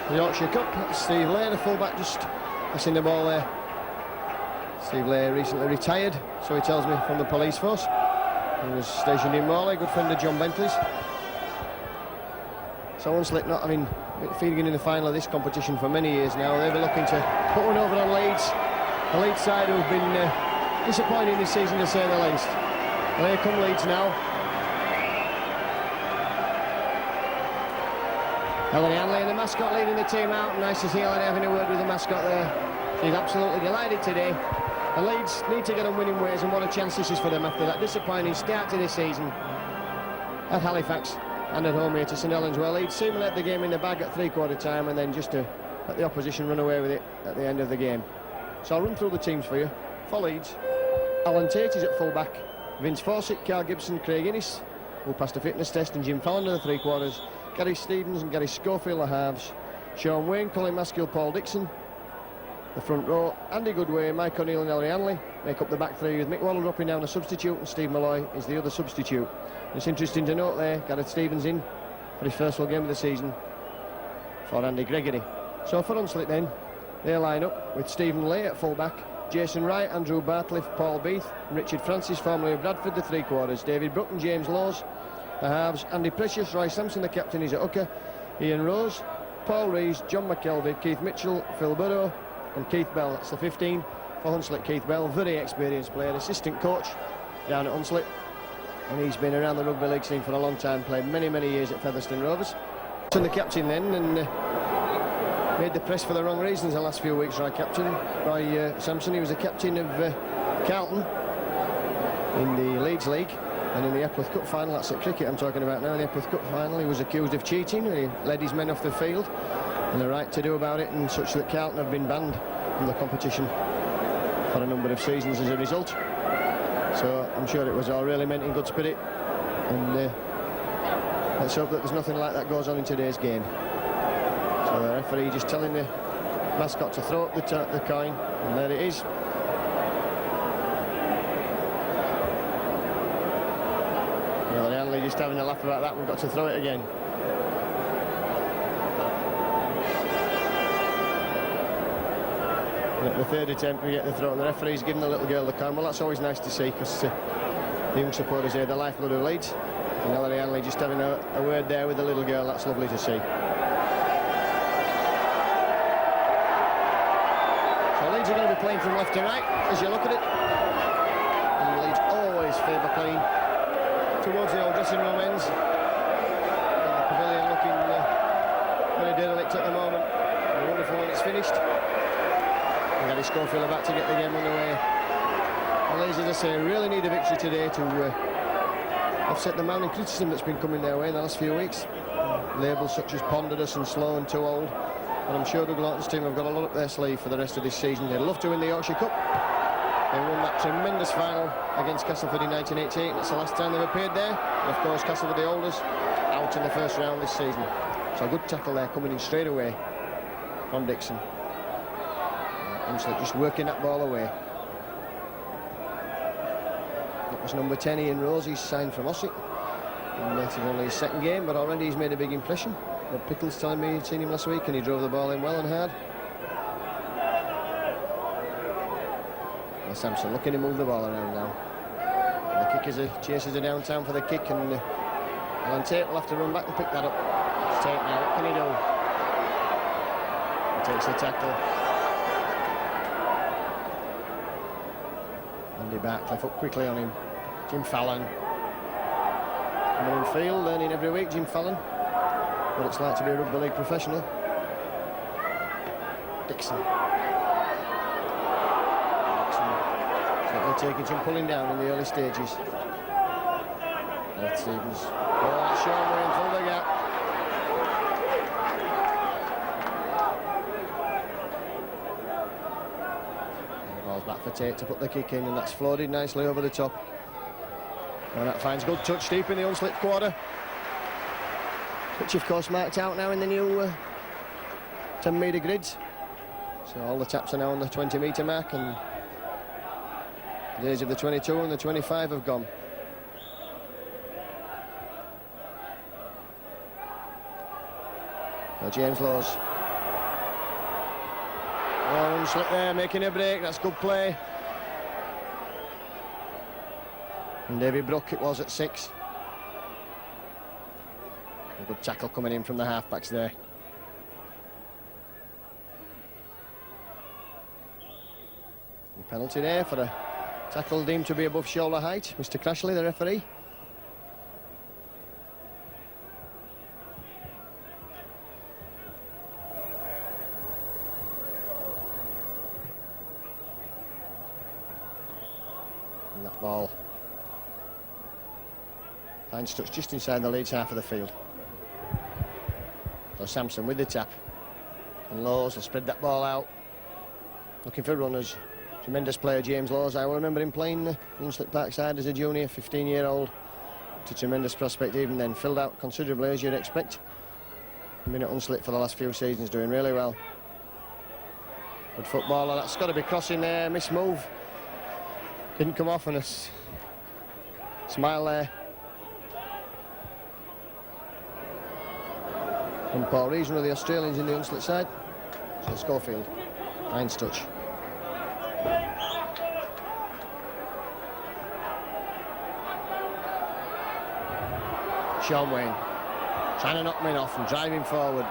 the Yorkshire Cup. Steve Lay, the fullback, just passing the ball there. Steve Lay recently retired, so he tells me, from the police force. He was stationed in Morley, good friend of John Bentley's. So Hunslet not having feeding in the final of this competition for many years now. They'll be looking to put one over on Leeds. The Leeds side who've been disappointing this season, to say the least. Well, here come Leeds now. Ellery Hanley, the mascot, leading the team out. Nice to see Ellery having a word with the mascot there. She's absolutely delighted today. The Leeds need to get on winning ways, and what a chance this is for them after that disappointing start to this season at Halifax and at home here to St Helens, where Leeds seemingly had the game in the bag at three-quarter time and then just to let the opposition run away with it at the end of the game. So I'll run through the teams for you. For Leeds, Alan Tate is at full-back, Vince Fawcett, Carl Gibson, Craig Innes, who passed a fitness test, and Jim Fallon to the three-quarters, Gary Stevens and Gary Schofield the halves, Sean Wayne, Colin Maskill, Paul Dixon. The front row, Andy Goodway, Mike O'Neill and Ellery Hanley make up the back three, with Mick Waller dropping down a substitute and Steve Malloy is the other substitute. It's interesting to note there, Gareth Stevens in for his first full game of the season for Andy Gregory. So for Hunslet then, they line up with Stephen Lay at full-back, Jason Wright, Andrew Bartliff, Paul Beath and Richard Francis, formerly of Bradford, the three-quarters, David Brook and James Laws, the halves, Andy Precious, Roy Sampson, the captain, is at hooker, Ian Rose, Paul Rees, John McKelvey, Keith Mitchell, Phil Burrow and Keith Bell. That's the 15 for Hunslet. Keith Bell, very experienced player, assistant coach down at Hunslet, and he's been around the rugby league scene for a long time, played many years at Featherstone Rovers. And the captain then, and made the press for the wrong reasons the last few weeks. Roy Sampson, he was the captain of Carlton in the Leeds League, and in the Epworth Cup final, that's at cricket I'm talking about now, in the Epworth Cup final he was accused of cheating. He led his men off the field, and the right to do about it, and such that Carlton have been banned from the competition for a number of seasons as a result. So I'm sure it was all really meant in good spirit, and let's hope that there's nothing like that goes on in today's game. So the referee just telling the mascot to throw up the coin, and there it is. Well, the Hanley just having a laugh about that. We've got to throw it again. At the third attempt we get the throw, and the referee's giving the little girl the coin. Well, that's always nice to see, because the young supporters here, the lifeblood of Leeds, and Ellery Hanley just having a word there with the little girl. That's lovely to see. So Leeds are going to be playing from left to right as you look at it, and Leeds always favour playing towards the old dressing room ends. And the pavilion looking very derelict at the moment. Wonderful when it's finished. Gary Schofield about to get the game underway. And Leeds, as I say, really need a victory today to offset the mounting criticism that's been coming their way in the last few weeks. Labels such as ponderous and slow and too old. And I'm sure Doug Lawton's team have got a lot up their sleeve for the rest of this season. They'd love to win the Yorkshire Cup. They won that tremendous final against Castleford in 1988. That's the last time they've appeared there. And of course, Castleford, the holders, out in the first round this season. So a good tackle there coming in straight away from Dixon. Hunslet just working that ball away. That was number 10, Ian Rose. He's signed from Ossett. And it's only his second game, but already he's made a big impression. Bob Pickles telling me he'd seen him last week, and he drove the ball in well and hard. And Sampson looking to move the ball around now. And the kickers chasers are downtown for the kick, and Alan Tate will have to run back and pick that up. It's Tate now. What can he do? He takes the tackle. Andy Bartliff up quickly on him. Jim Fallon coming in field, learning every week. Jim Fallon, what it's like to be a rugby league professional. Dixon certainly taking some pulling down in the early stages. Gareth Stevens, oh, that's Sean Wayne through the gap. Back for Tate to put the kick in, and that's floated nicely over the top. And that finds good touch deep in the Hunslet quarter, which of course marked out now in the new 10-metre grids. So all the taps are now on the 20-metre mark, and the days of the 22 and the 25 have gone. Now James Laws Oh, Hunslet there making a break. That's good play. And David Brook it was at 6. A good tackle coming in from the half-backs there. A penalty there for a tackle deemed to be above shoulder height. Mr. Crashley, the referee. And that ball finds touch just inside the Leeds half of the field. So Sampson with the tap. And Laws will spread that ball out. Looking for runners. Tremendous player, James Laws. I will remember him playing Hunslet Parkside as a junior, 15-year-old. It's a tremendous prospect even then. Filled out considerably, as you'd expect. Been at Hunslet for the last few seasons, doing really well. Good footballer. That's got to be crossing there. Miss move. Didn't come off, and a smile there. From Paul Rees, one of the Australians in the Hunslet side. So Schofield finds touch. Sean Wayne trying to knock men off and driving forward.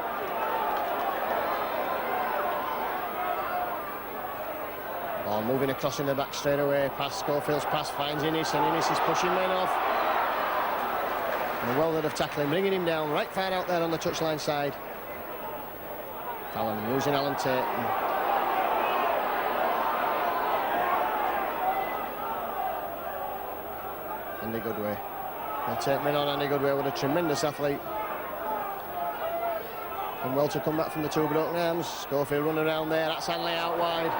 Ball moving across in the back straight away. Pass, Schofield's pass finds Innes, and Innes is pushing men off. And well that of tackling, bringing him down right far out there on the touchline side. Fallon losing Alan Tate. Andy Goodway. They'll take men on. Andy Goodway with a tremendous athlete. And well to come back from the two broken arms. Schofield running around there. That's Hanley out wide.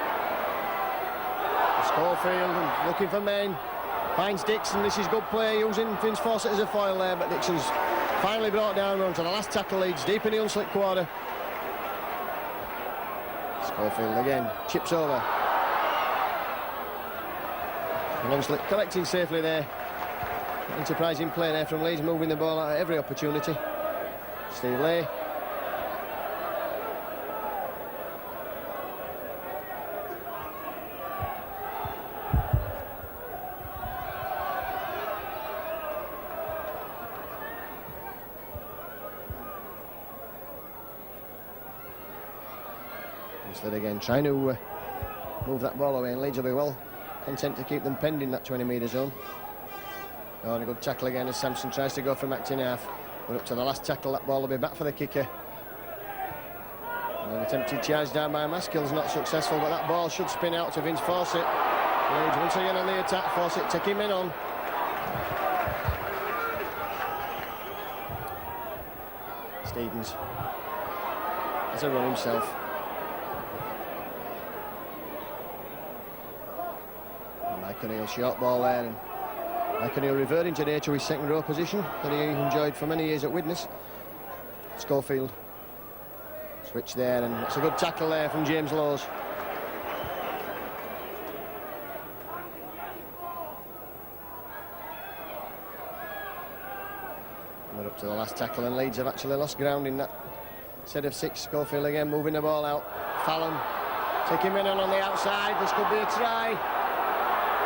Schofield looking for men. Finds Dixon. This is good play using Vince Fawcett as a foil there, but Dixon's finally brought down. We're on to the last tackle. Leeds deep in the Hunslet quarter. Schofield again chips over. And Hunslet collecting safely there. Enterprising play there from Leeds, moving the ball out at every opportunity. Steve Lay. Instead again trying to move that ball away, and Leeds will be well content to keep them pending that 20-metre zone. Oh, and a good tackle again as Sampson tries to go from acting half. We're up to the last tackle. That ball will be back for the kicker. And an attempted charge down by Maskill's not successful, but that ball should spin out to Vince Fawcett. Leeds once again on the attack. Fawcett taking men on. Stevens has a run himself. Mike O'Neill, short ball there, and Mike O'Neill reverting today to his second row position that he enjoyed for many years at Widnes. Schofield switch there, and it's a good tackle there from James Laws. We're up to the last tackle, and Leeds have actually lost ground in that set of 6. Schofield again moving the ball out. Fallon taking men on the outside. This could be a try.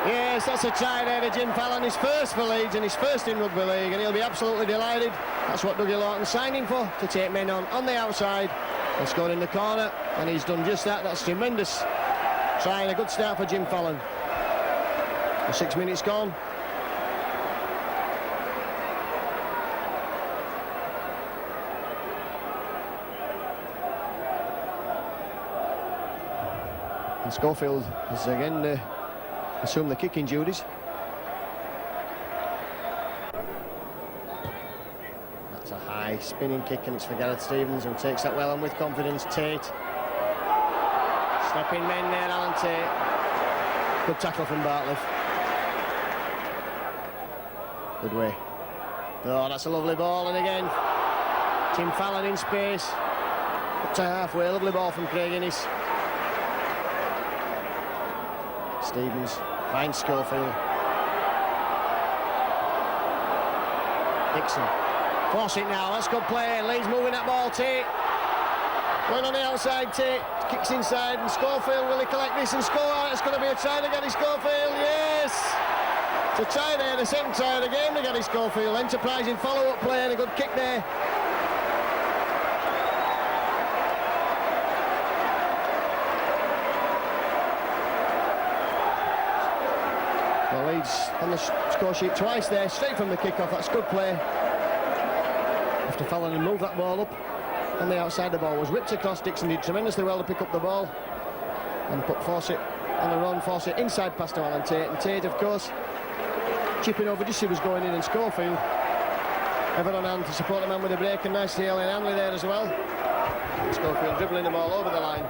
Yes, that's a try there to Jim Fallon. His first for Leeds and his first in Rugby League, and he'll be absolutely delighted. That's what Dougie Lawton's signing for, to take men on the outside and score in the corner, and he's done just that. That's tremendous try and a good start for Jim Fallon. The 6 minutes gone. And Schofield is again assume the kicking duties. That's a high spinning kick, and it's for Gareth Stevens, who takes that well and with confidence. Tate stepping men there, Alan Tate. Good tackle from Bartlett. Good way. Oh, that's a lovely ball, and again Tim Fallon in space up to halfway. Lovely ball from Craig Innes. Stevens finds Schofield. Dixon. Force it now. That's good play. Leeds moving that ball. Tate. Going on the outside, Tate kicks inside, and Schofield, will he collect this and score? It's going to be a try to get his Schofield, yes! It's a try there, the second try of the game to get his Schofield. Enterprising follow-up play and a good kick there. Well, Leeds on the score sheet twice there, straight from the kick-off. That's good play. After Fallon and move that ball up. On the outside, the ball was whipped across. Dixon did tremendously well to pick up the ball and put Fawcett on a run. Fawcett inside past to Alan Tate, and Tate, of course, chipping over just as he was going in, and Schofield ever on hand to support the man with a break, and nice to Ellen Hanley there as well. And Schofield dribbling the ball over the line,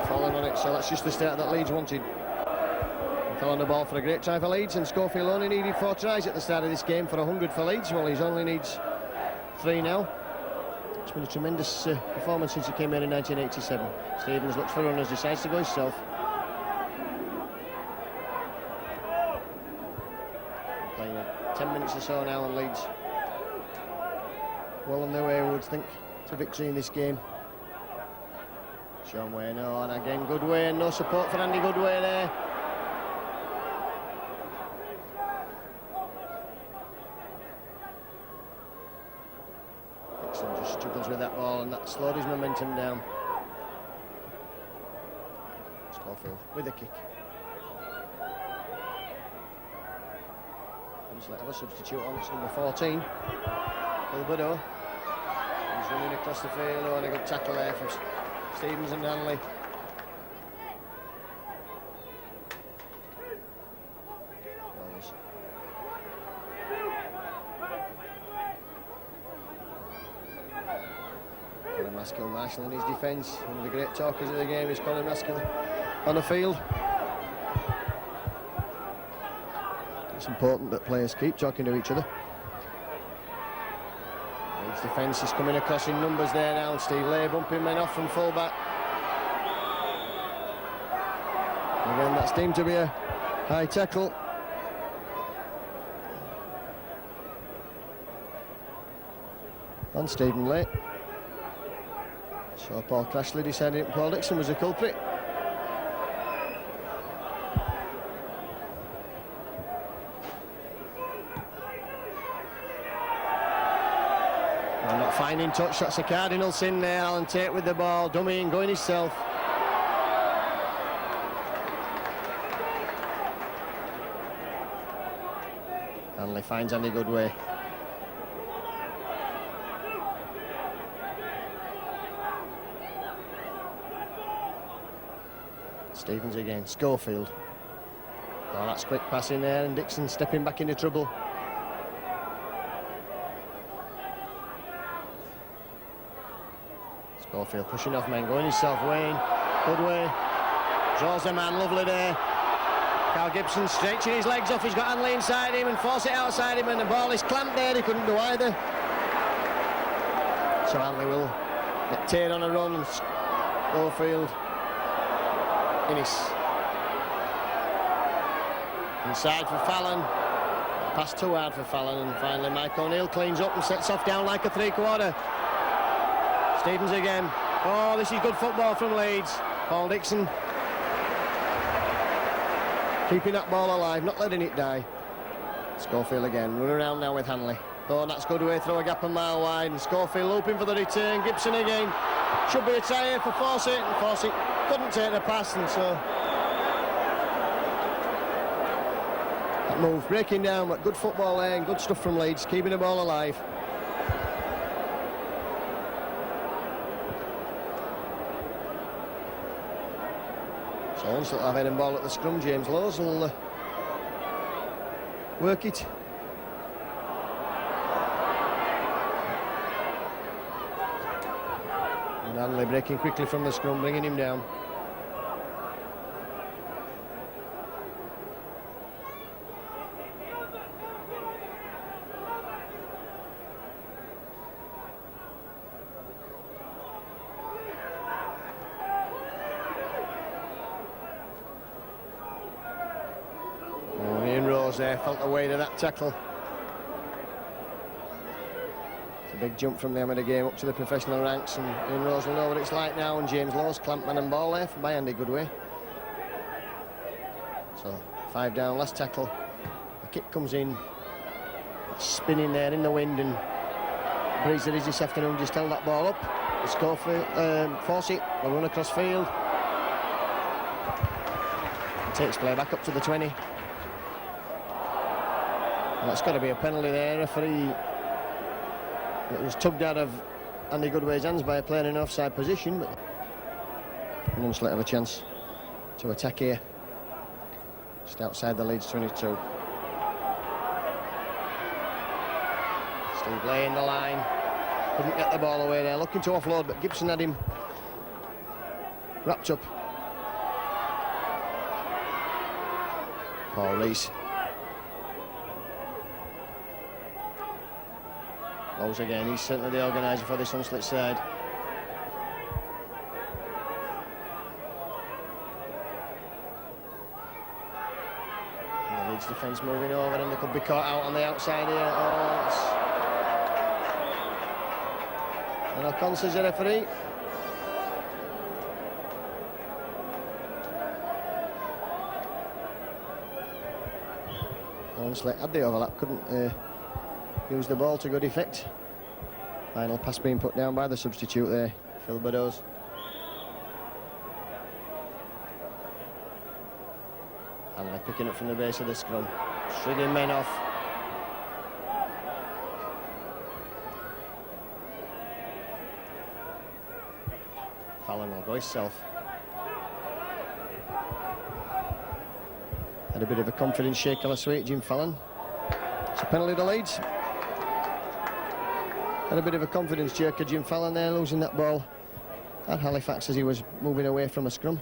falling on it, so that's just the start that Leeds wanted. He fell on the ball for a great try for Leeds, and Schofield only needed 4 tries at the start of this game for 100 for Leeds. Well, he only needs 3 now. It's been a tremendous performance since he came here in 1987. Stevens looks for runners, decides to go himself. Playing 10 minutes or so now, and Leeds well on their way, I would think, to victory in this game. Sean Wayne, oh, and again Goodway, and no support for Andy Goodway there. Just struggles with that ball, and that slowed his momentum down. Schofield with a kick. Hunslet have a substitute on, it's number 14, Gilberto. He's running across the field, oh, and a good tackle there from Stevens and Hanley. Maskell, Marshall in his defence. One of the great talkers of the game is Colin Maskell on the field. It's important that players keep talking to each other. Leeds defence is coming across in numbers there now. Steve Lay bumping men off from full-back. Again, that's deemed to be a high tackle. On Stephen Lay. So Paul Crashley decided that Paul Dixon was the culprit. And not finding touch, that's a cardinal sin there. Alan Tate with the ball, dummying, going himself. Hanley finds Andy Goodway. Stevens again, Schofield. Oh, that's quick passing there, and Dixon stepping back into trouble. Schofield pushing off men, going himself, Wayne, Goodway, draws the man, lovely there. Carl Gibson stretching his legs off, he's got Hanley inside him and Fawcett outside him, and the ball is clamped there, he couldn't do either. So Hanley will get Tate on a run, and Schofield Innes. Inside for Fallon. Pass too hard for Fallon, and finally Mike O'Neill cleans up and sets off down like a 3/4. Stevens again. Oh, this is good football from Leeds. Paul Dixon keeping that ball alive, not letting it die. Schofield again, running around now with Hanley. Oh, that's good way, throw a gap a mile wide, and Schofield looping for the return. Gibson again. Should be a try here for Fawcett, and Fawcett couldn't take the pass, and so that move breaking down, but good football there and good stuff from Leeds, keeping the ball alive. So Hunslet have head and ball at the scrum. James Lowes will work it. And Hanley breaking quickly from the scrum, bringing him down. There, felt the weight of that tackle. big jump from the amateur game up to the professional ranks, and Ian Rose will know what it's like now. And James Lawes clamped man and ball there by Andy Goodway. So 5 down, last tackle. The kick comes in, spinning there in the wind, and breeze that is this afternoon just held that ball up. The score for Fawcett will run across field. Takes play back up to the 20. And that's got to be a penalty there. Referee, it was tugged out of Andy Goodway's hands by a player in offside position, but Hunslet have a chance to attack here. Just outside the Leeds 22. Steve laying the line. Couldn't get the ball away there. Looking to offload, but Gibson had him wrapped up. Paul Rees. Bowles again. He's certainly the organiser for this Hunslet side. And the Leeds defence moving over, and they could be caught out on the outside here. And O'Connor says the referee. Hunslet had the overlap, couldn't use the ball to good effect. Final pass being put down by the substitute there, Phil Beddoes. And they're picking up from the base of the scrum, strigging men off. Fallon will go himself. Had a bit of a confidence shake last week, Jim Fallon. It's a penalty to Leeds. Had a bit of a confidence jerker, Jim Fallon there, losing that ball at Halifax as he was moving away from a scrum.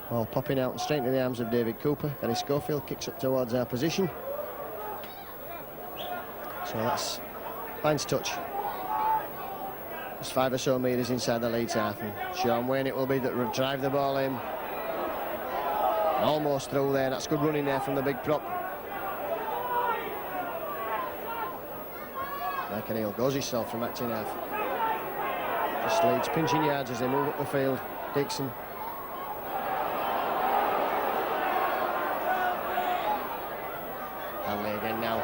Well, popping out straight into the arms of David Cooper. Gary Schofield kicks up towards our position. So that's finds touch. Just 5 or so metres inside the Leeds half, and Sean Wayne it will be that will drive the ball in. Almost through there. That's good running there from the big prop. Mike O'Neill goes himself from acting half. Just Leeds pinching yards as they move up the field. Dixon. Hanley again now.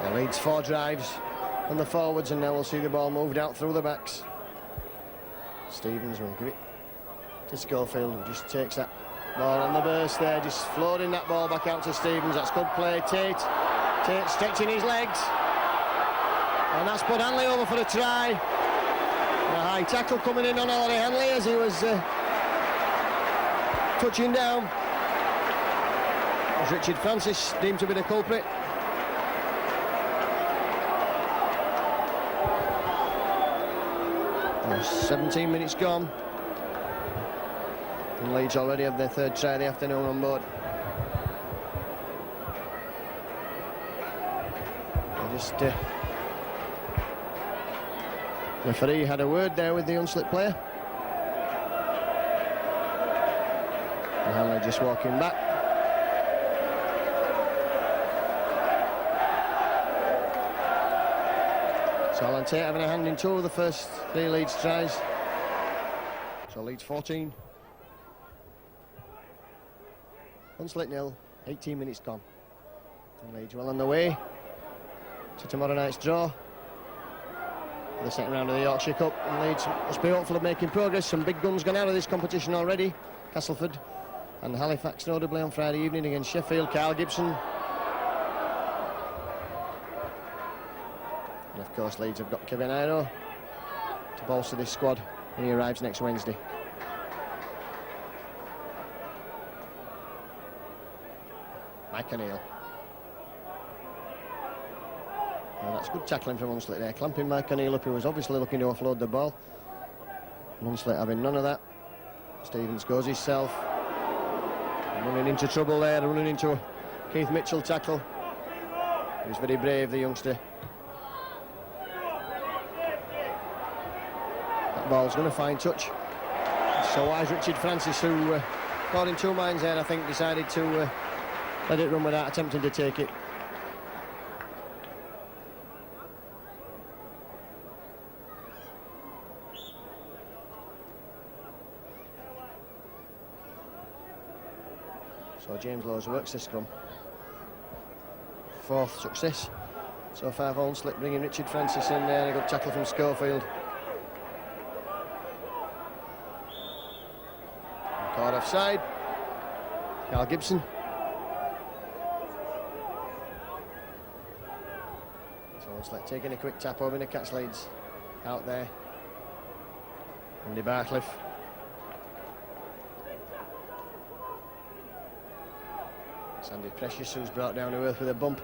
The Leeds 4 drives on the forwards, and now we'll see the ball moved out through the backs. Stevens will give it to Schofield, who just takes that ball on the burst there, just floating that ball back out to Stevens. That's good play. Tate stretching his legs, and that's put Hanley over for a try. And a high tackle coming in on Ollie Hanley as he was touching down. As Richard Francis deemed to be the culprit. Oh, 17 minutes gone. And Leeds already have their 3rd try of the afternoon on board. Just referee had a word there with the Hunslet player. And Hanley just walking back. So Alan Tate having a hand in 2 of the first 3 Leeds tries. So Leeds 14. Hunslet 0, 18 minutes gone. And Leeds well on the way to tomorrow night's draw for the second round of the Yorkshire Cup. And Leeds must be hopeful of making progress. Some big guns gone out of this competition already. Castleford and Halifax notably on Friday evening against Sheffield. Carl Gibson. And of course Leeds have got Kevin Iro to bolster this squad when he arrives next Wednesday. Mike O'Neill. Well, that's good tackling from Hunslet there, clamping Mike O'Neill up, who was obviously looking to offload the ball. And Hunslet having none of that. Stevens goes himself. Running into trouble there, running into a Keith Mitchell tackle. He was very brave, the youngster. That ball's going to find touch. So wise Richard Francis, who caught in 2 minds there, I think, decided to let it run without attempting to take it. So James Lowes works the scrum. 4th success so far for Hunslet, bringing Richard Francis in there. A good tackle from Schofield. Caught offside. Carl Gibson. So Hunslet taking a quick tap over to catch Leeds out there. Andy Barcliffe. Sandy Precious, who's brought down to earth with a bump.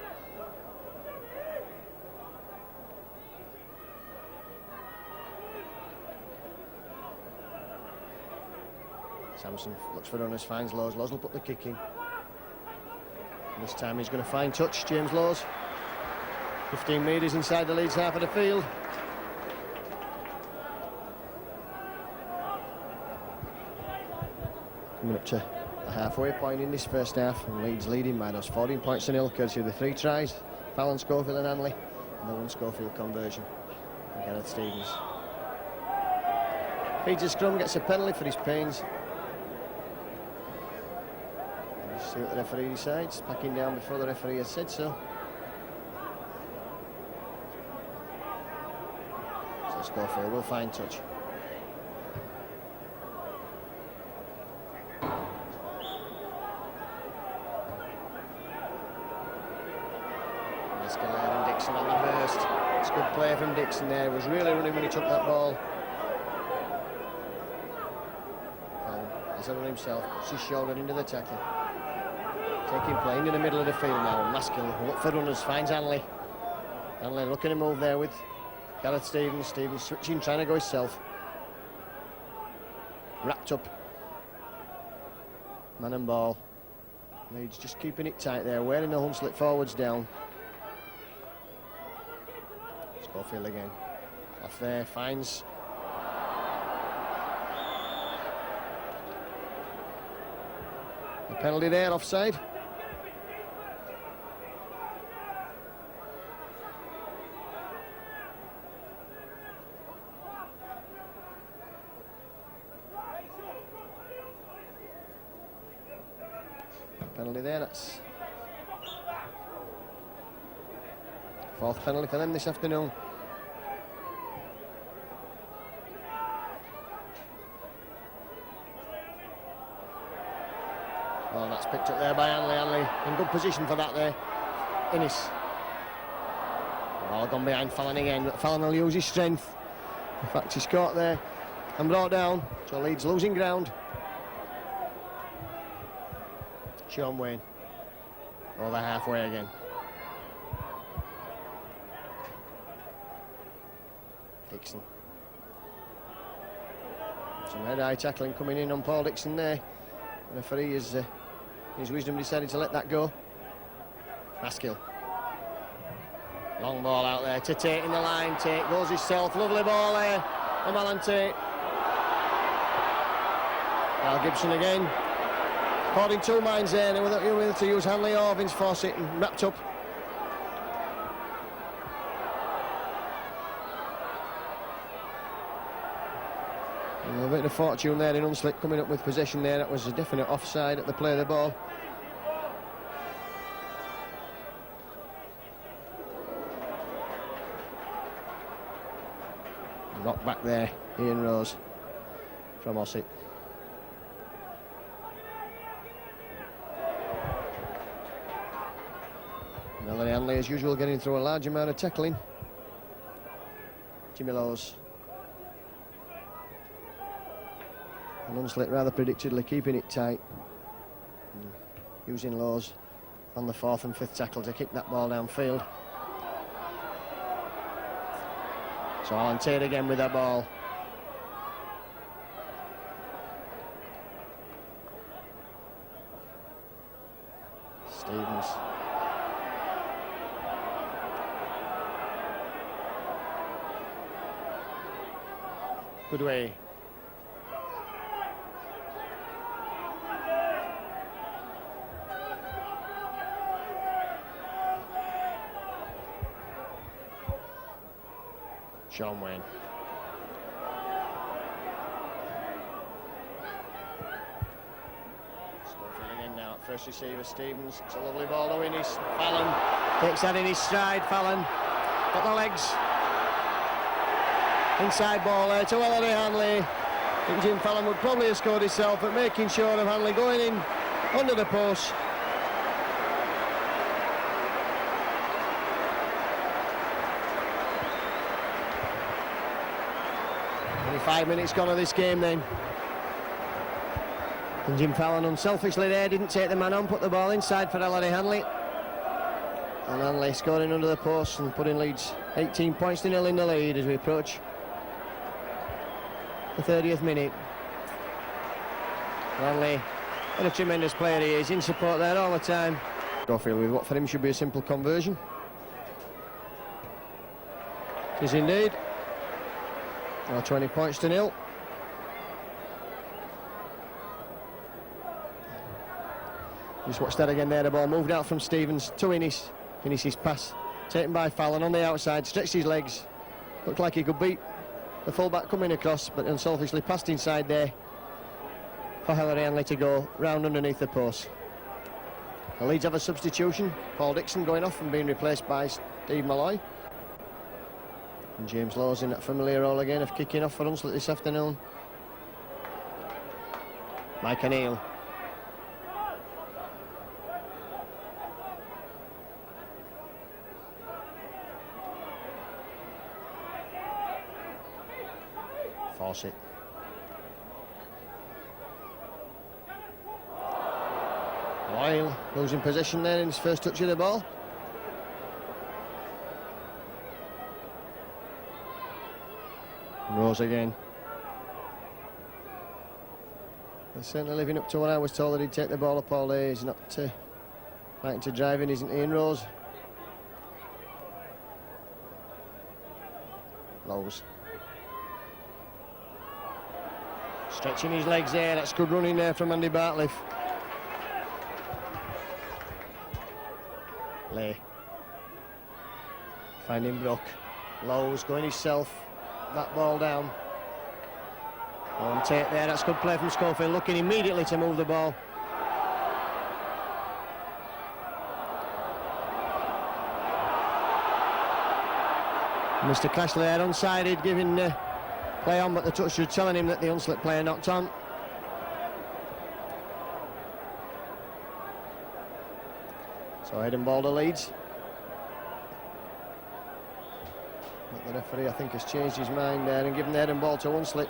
Samson looks for runners, finds Lowes. Lowes will put the kick in. And this time he's going to find touch, James Lowes. 15 metres inside the Leeds half of the field. Coming up to the halfway point in this first half, and Leeds leading by those 14 points to nil, courtesy of the 3 tries, Fallon, Schofield and Hanley, and the 1 Schofield conversion from Gareth Stevens. Feeds a scrum, gets a penalty for his pains. Let's see what the referee decides. Packing down before the referee has said so. So Schofield will find touch. And Dixon on the burst. It's good play from Dixon there. He was really running when he took that ball. He's on himself, puts his shoulder into the tackle. Taking play into the middle of the field now. Maskell, look for runners, finds Hanley. Hanley looking to move there with Gareth Stevens. Stevens switching, trying to go himself. Wrapped up. Man and ball. Leeds just keeping it tight there, wearing the Hunslet forwards down. Schofield again. Off there, finds. A penalty there, offside. Penalty there, that's 4th penalty for them this afternoon. Oh, that's picked up there by Hanley. Hanley in good position for that there. Innes. Ball gone behind Fallon again, but Fallon will use his strength. In fact, he's caught there and brought down, so Leeds losing ground. Sean Wayne over halfway again. Dixon. Some head-eye tackling coming in on Paul Dixon there. The referee has, in his wisdom, decided to let that go. Maskell. Long ball out there to Tate in the line. Tate goes himself. Lovely ball there from Alan Tate. Now Gibson again. Caught in 2 minds there. They were able to use Hanley or Vince Fawcett and wrapped up. A bit of fortune there in Hunslet coming up with possession there. That was a definite offside at the play of the ball. Knocked back there, Ian Rose from Ossett. Melanie Hanley, as usual, getting through a large amount of tackling. Jimmy Lowes. And Hunslet rather predictably keeping it tight. Using Lowes on the 4th and 5th tackle to kick that ball downfield. So Alan Tate again with that ball. Stevens. Good way. Sean Wayne. Schofield again now at first receiver, Stevens. It's a lovely ball to Innis. Fallon takes that in his stride. Fallon got the legs. Inside ball there to Ellery Hanley. I think Jim Fallon would probably have scored himself, but making sure of Hanley going in under the post. Only 5 minutes gone of this game then. And Jim Fallon unselfishly there didn't take the man on, put the ball inside for Ellery Hanley. And Hanley scoring under the post and putting Leeds 18 points to 0 in the lead as we approach the 30th minute. Hanley, what a tremendous player he is, in support there all the time. Schofield with what for him should be a simple conversion. It is indeed. Now 20 points to 0. Just watch that again there, the ball moved out from Stevens to Innis. Innis's pass taken by Fallon on the outside, stretched his legs. Looked like he could beat the fullback coming across, but unselfishly passed inside there for Ellery Hanley to go round underneath the post. The Leeds have a substitution. Paul Dixon going off and being replaced by Steve Malloy. And James Lawes in that familiar role again of kicking off for Hunslet this afternoon. Mike O'Neill. Fawcett. Lyle losing possession there in his first touch of the ball. Rose again. They're certainly living up to what I was told that he'd take the ball up all day. He's not fighting to drive in, isn't he, in Rose? Lowes. Stretching his legs there, that's good running there from Andy Bartliff. Lay. Finding Brook. Lowes going himself. That ball down. On take there, that's good play from Schofield, looking immediately to move the ball. Mr. Crashley there unsided, giving play on, but the touch was telling him that the Hunslet player knocked on. So head and ball to Leeds. But the referee, I think, has changed his mind there and given the head and ball to Hunslet.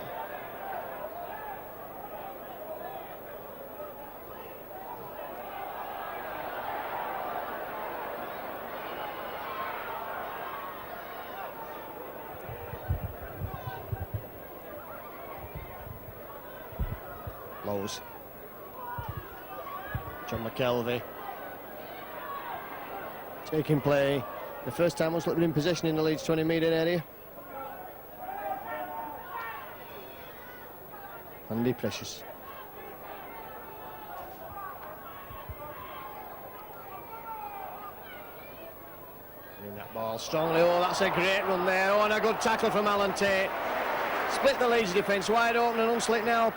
Lowes. John McKelvey. Taking play. The first time Hunslet been in possession in the Leeds 20-metre area. Andy Precious. In that ball strongly. Oh, that's a great run there. Oh, and a good tackle from Alan Tate. Split the Leeds defence wide open, and Hunslet now.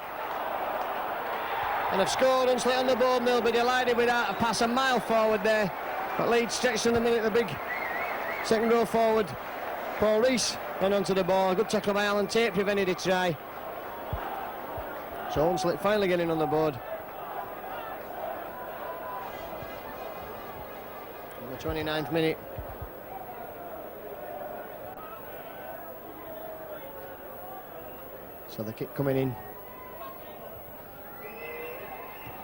And have scored. Hunslet on the board, and they'll be delighted with that. A pass a mile forward there. But Leeds stretched in the minute, the big second row forward. Paul Rees went onto the ball. Good tackle by Alan Tate, prevented a try. So Hunslet finally getting on the board. In the 29th minute. So the kick coming in.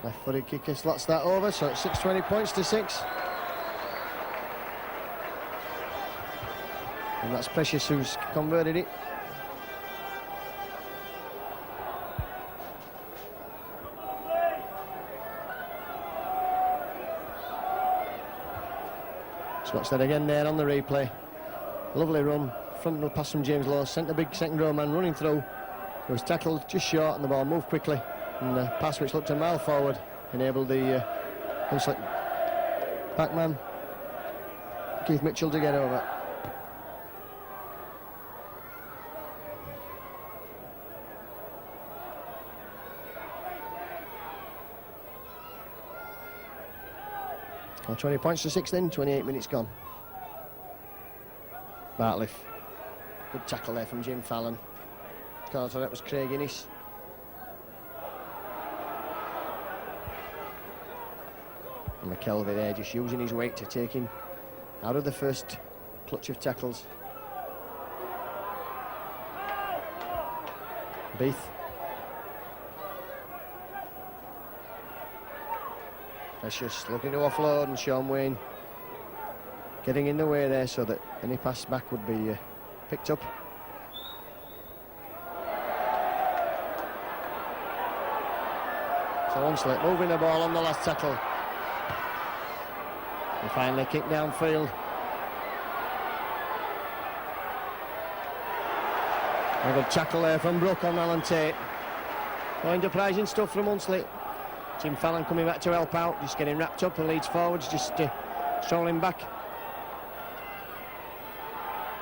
Left-footed kicker slots that over, so it's 6-20 points to 6. And that's Precious who's converted it. So watch that again there on the replay. Lovely run, front row pass from James Lawes, sent the big second row man running through. He was tackled just short and the ball moved quickly. And the pass, which looked a mile forward, enabled the Hunslet backman Keith Mitchell to get over. Well, 20 points to 6 then, 28 minutes gone. Bartliff. Good tackle there from Jim Fallon. Carter, that was Craig Innes. And McKelvey there just using his weight to take him out of the first clutch of tackles. Beath. Precious looking to offload, and Sean Wayne getting in the way there so that any pass back would be picked up. So Hunslet moving the ball on the last tackle. And finally kicked downfield. A good tackle there from Brook on Alan Tate. Oh, enterprising stuff from Hunslet. Jim Fallon coming back to help out, just getting wrapped up, and Leeds forwards just strolling back.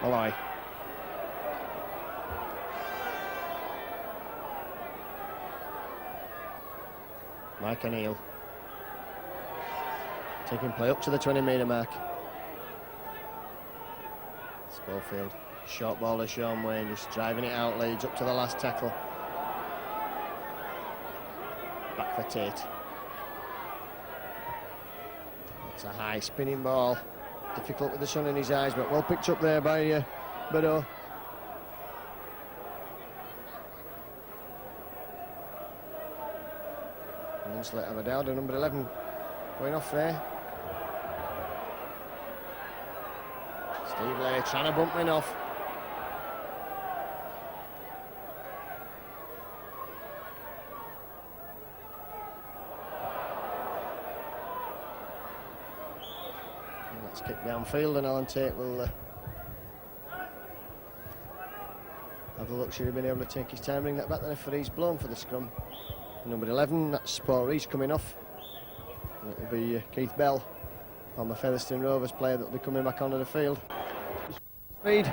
Malloy. Mike O'Neill. Taking play up to the 20-metre mark. Schofield. Short ball to Sean Wayne, just driving it out, Leeds up to the last tackle. Back for Tate. It's a high spinning ball. Difficult with the sun in his eyes, but well picked up there by Burrow. Hunslet have a down to number 11 going off there. Steve Lay trying to bump him off. Let's kick downfield, and Alan Tate will have the luxury of being able to take his time, bring that back. The referee's blown for the scrum. Number 11, that's Paul Rees coming off. And it'll be Keith Bell on the Featherstone Rovers player that will be coming back onto the field. Speed.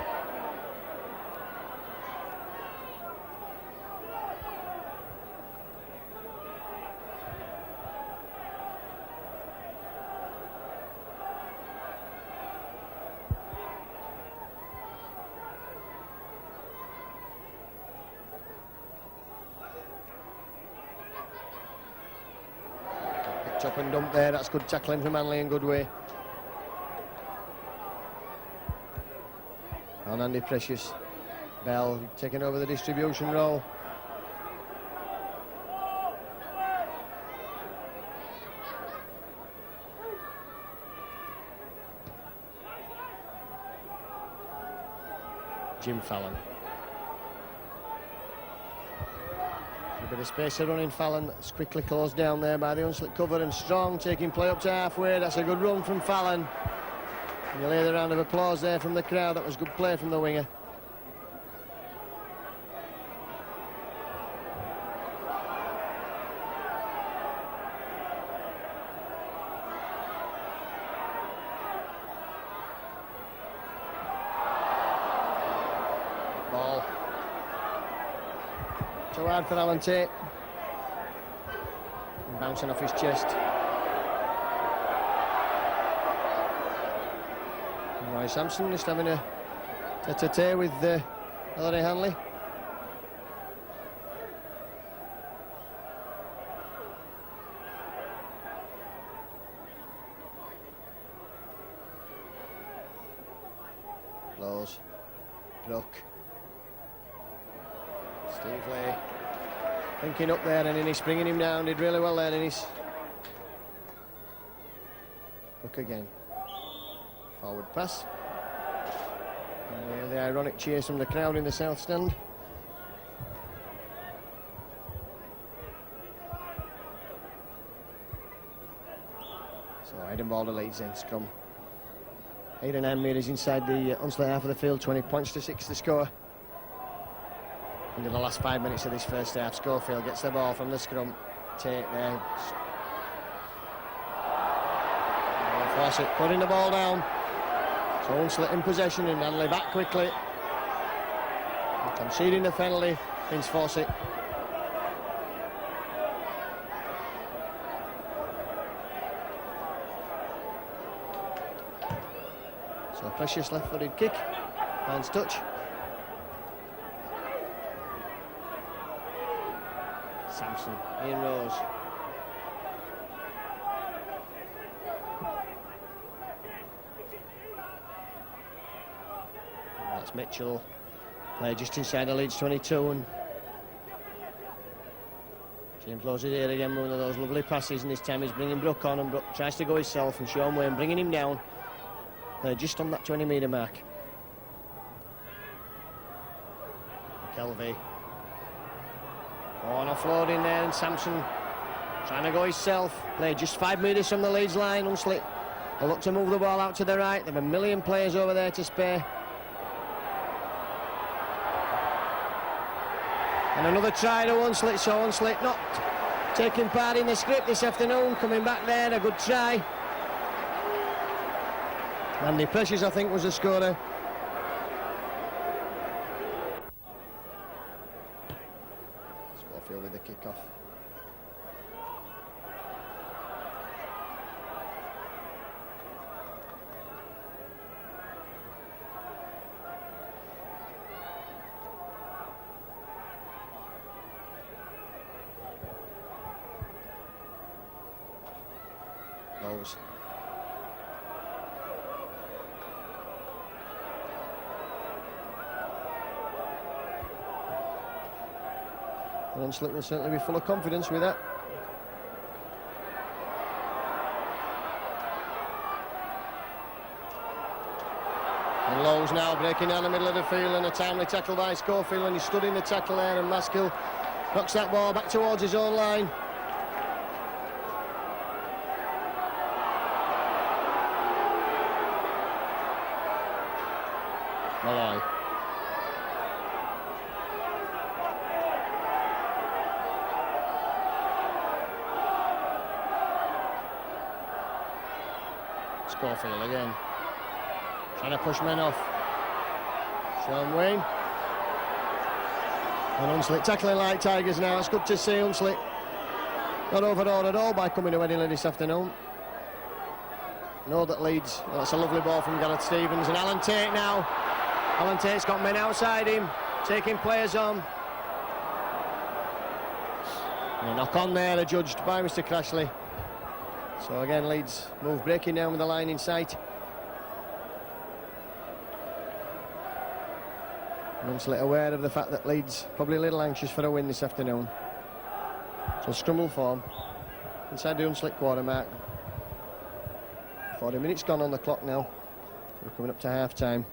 Up and dump there, that's good tackling from Manley in good way. On Andy Precious. Bell taking over the distribution role. Jim Fallon. A bit of space to run in Fallon. That's quickly closed down there by the Hunslet cover, and Strong taking play up to halfway. That's a good run from Fallon. And you lay the round of applause there from the crowd. That was good play from the winger. Ball. Too hard for Alan Tate. And bouncing off his chest. And Roy Sampson just having a tete-a-tete with Ellery Hanley. Blows. Brook. Steve Lay thinking up there, and Innes bringing him down. Did really well there, Innes. Brook again. Forward pass. And the ironic cheers from the crowd in the south stand. So heading ball to Leeds in scrum. 8 and 9 metres inside the Hunslet half of the field. 20 points to 6 the score. Into the last 5 minutes of this first half. Schofield gets the ball from the scrum. Tate there. Fawcett putting the ball down. So Hunslet in possession, and Hanley back quickly. And conceding the penalty, Vince Fawcett. So Precious left-footed kick, finds touch. Sampson, Ian Rose. And that's Mitchell. Play just inside the Leeds 22, and James Lawes is here again with one of those lovely passes, and this time he's bringing Brook on, and Brook tries to go himself, and Sean Wayne bringing him down. They're just on that 20-metre mark. Kelvey. Oh, an offloading there, and Sampson trying to go himself. Play just 5 metres from the Leeds line. Hunslet, they look to move the ball out to the right. There are a million players over there to spare. And another try to Hunslet, so Hunslet not taking part in the script this afternoon, coming back there, a good try. Andy Precious, I think, was the scorer. Schofield with the kick-off. Lowes. Hunslet will certainly be full of confidence with that. And Lowes now breaking down the middle of the field, and a timely tackle by Schofield, and he stood in the tackle there, and Maskill knocks that ball back towards his own line. Malloy. Schofield again, trying to push men off. Sean Wayne. And Hunslet tackling like tigers now. It's good to see Hunslet not overawed at all by coming to Headingley this afternoon. Know that Leeds, that's a lovely ball from Gareth Stevens, and Alan Tate now. Alan Tate's got men outside him, taking players on. And a knock on there, adjudged by Mr. Crashley. So again, Leeds move breaking down with the line in sight. Hunslet aware of the fact that Leeds probably a little anxious for a win this afternoon. So scrum will form inside the Hunslet quarter mark. 40 minutes gone on the clock now. We're coming up to half time.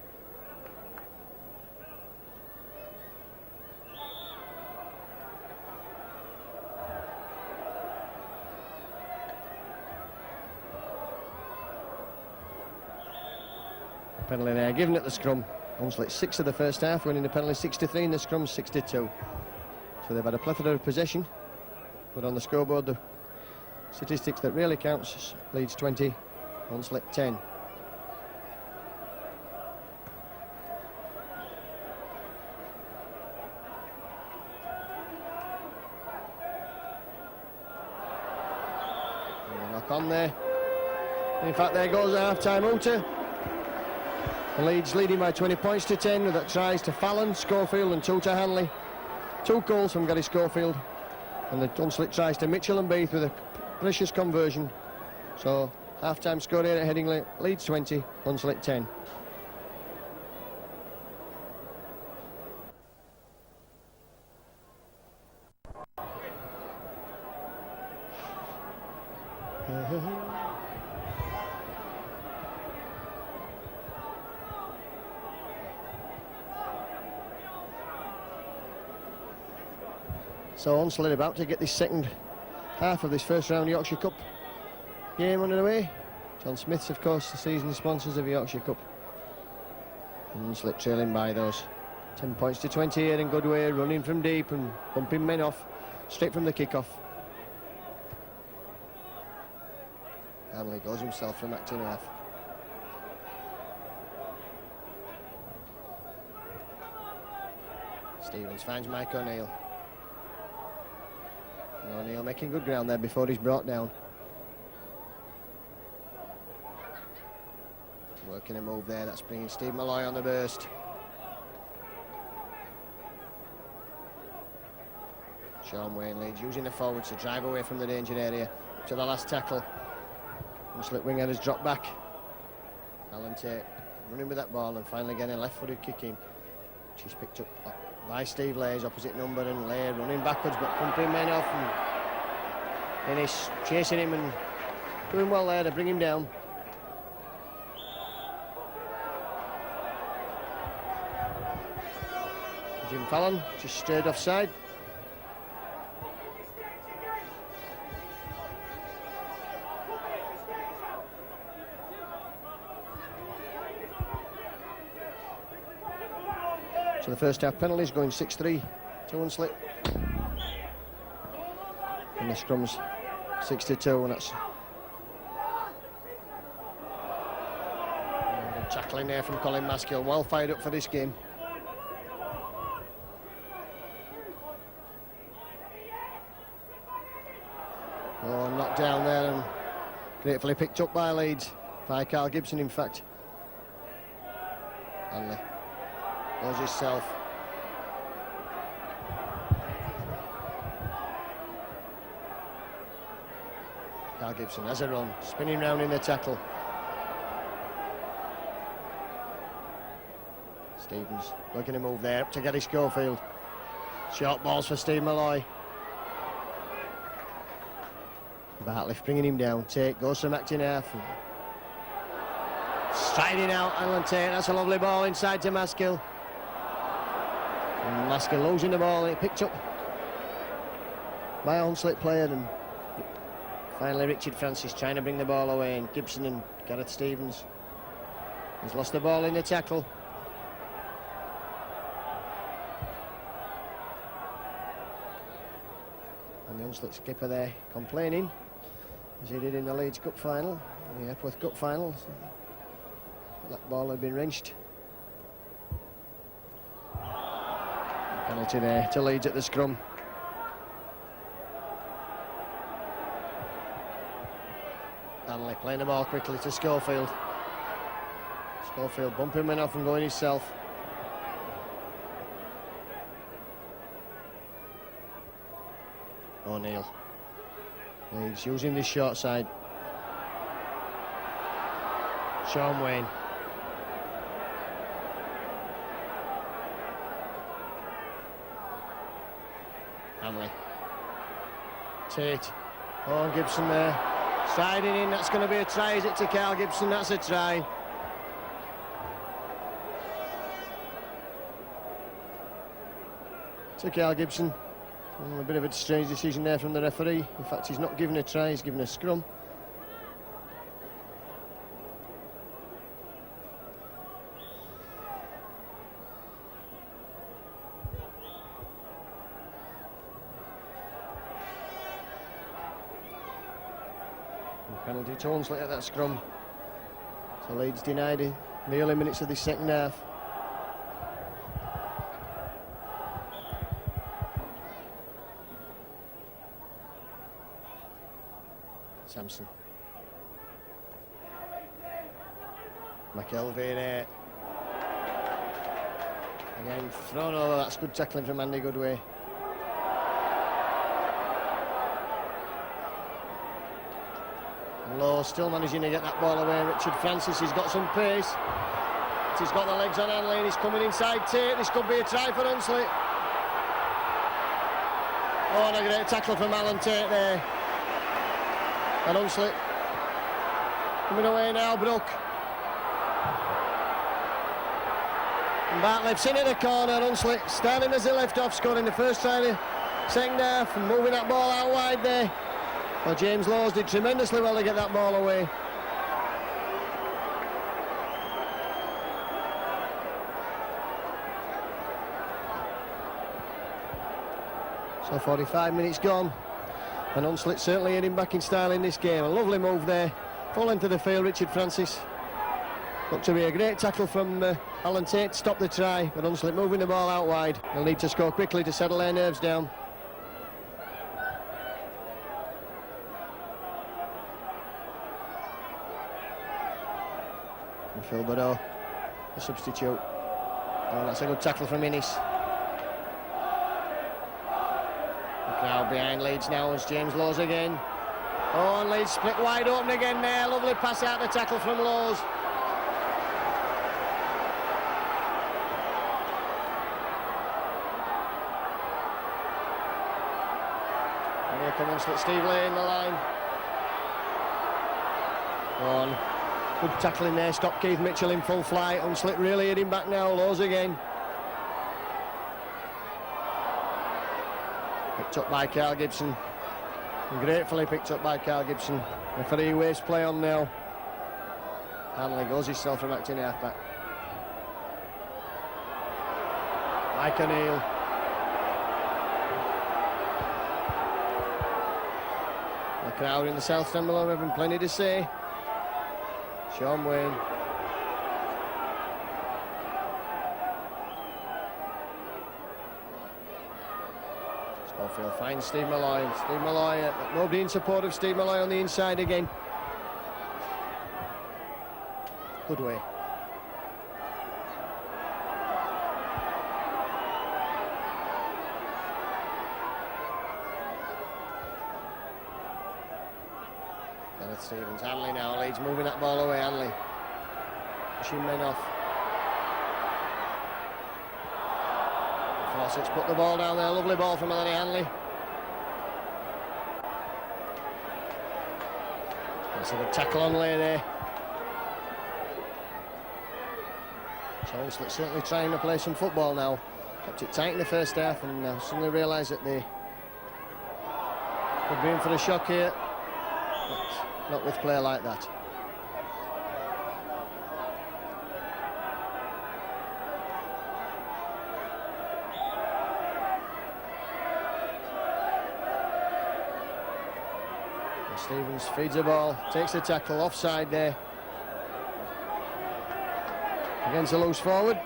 Penalty there given at the scrum. Hunslet 6 of the first half, winning the penalty 63 in the scrum 62. So they've had a plethora of possession, but on the scoreboard the statistics that really counts, Leeds 20, Hunslet 10. And a knock on there. In fact, there goes the half-time outer. The Leeds leading by 20 points to 10 with that tries to Fallon, Schofield and 2 to Hanley. 2 goals from Gary Schofield, and the Hunslet tries to Mitchell and Beath with a precious conversion. So half-time score here at Headingley, Leeds 20, Hunslet 10. So Hunslet about to get this second half of this first round Yorkshire Cup game underway. John Smith's, of course, the season sponsors of Yorkshire Cup. Hunslet trailing by those. 10 points to 20 here in good way, running from deep and bumping men off straight from the kick-off. Hanley goes himself from that 2.5. Stevens finds Mike O'Neill. O'Neill making good ground there before he's brought down. Working a move there, that's bringing Steve Malloy on the burst. Sean Wayne Leeds using the forwards to drive away from the danger area. Up to the last tackle. Hunslet winger has dropped back. Alan Tate running with that ball and finally getting a left-footed kick in. She's picked up by Steve Lay's opposite number, and Lay running backwards but pumping men off, and Inniss chasing him and doing well there to bring him down. Jim Fallon just stirred offside. So the first half penalties going 6-3 to Hunslet. And the scrum's 6-2, and that's tackling there from Colin Maskill, well fired up for this game. Oh, knocked down there and gratefully picked up by Leeds, by Carl Gibson in fact. Hanley goes himself. Carl Gibson has a run, spinning round in the tackle. Stevens working a move there up to Gary Schofield. Short balls for Steve Malloy. Bartliff bringing him down. Tate goes from acting half. Striding out, Alan Tate. That's a lovely ball inside to Maskill. And Maskill losing the ball, and it picked up by a Hunslet player, and finally Richard Francis trying to bring the ball away, and Gibson and Gareth Stevens has lost the ball in the tackle. And the Hunslet skipper there complaining, as he did in the Leeds Cup final, the Epworth Cup final. That ball had been wrenched. Penalty there to Leeds at the scrum. Hanley playing the ball quickly to Schofield. Schofield bumping men off and going himself. O'Neill. Leeds using this short side. Sean Wayne. Hanley. Tate. Oh, Gibson there. Sliding in, that's going to be a try, is it, to Carl Gibson? That's a try. To Carl Gibson. A bit of a strange decision there from the referee. In fact, he's not given a try, he's given a scrum. Penalty to Hunslet at that scrum. So Leeds denied in the early minutes of the second half. Sampson. McElvey there. Again thrown over, that's good tackling from Andy Goodway. Lowe still managing to get that ball away. Richard Francis, he's got some pace. He's got the legs on Hanley, and he's coming inside Tate. This could be a try for Hunslet. Oh, and a great tackle from Alan Tate there. And Hunslet coming away now, Brook. And Bartlett's into the corner. Hunslet starting as he left off, scoring the first try of the second half and moving that ball out wide there. Well, James Laws did tremendously well to get that ball away. So 45 minutes gone, and Hunslet certainly heading back in style in this game. A lovely move there, full into the field, Richard Francis. Looked to be a great tackle from Alan Tate to stop the try, but Hunslet moving the ball out wide. They'll need to score quickly to settle their nerves down. Phil Bordeaux, the substitute. Oh, that's a good tackle from Innes. The crowd behind Leeds now as James Lowes again. Oh, and Leeds split wide open again there. Lovely pass out the tackle from Lowes. And here comes Steve Lane, the line. On. Good tackling there, stopped Keith Mitchell in full flight. Hunslet really hitting back now, Lowes again. Picked up by Carl Gibson. And gratefully picked up by Carl Gibson. Referee waves play on now. Hanley goes himself from acting half-back. Mike O'Neill. The crowd in the south stand below having plenty to say. Sean Wayne. Schofield finds Steve Malloy. Steve Malloy, nobody in support of Steve Malloy on the inside again. Good way. Stevens, Hanley now, Leeds moving that ball away, Hanley. Pushing men off. Fawcett's put the ball down there, lovely ball from Melanie Hanley. That's a good tackle on Lay there. So Hunslet certainly trying to play some football now. Kept it tight in the first half and suddenly realised that they could be in for a shock here. But not with play like that. And Stevens feeds the ball, takes the tackle, offside there. Against a loose forward.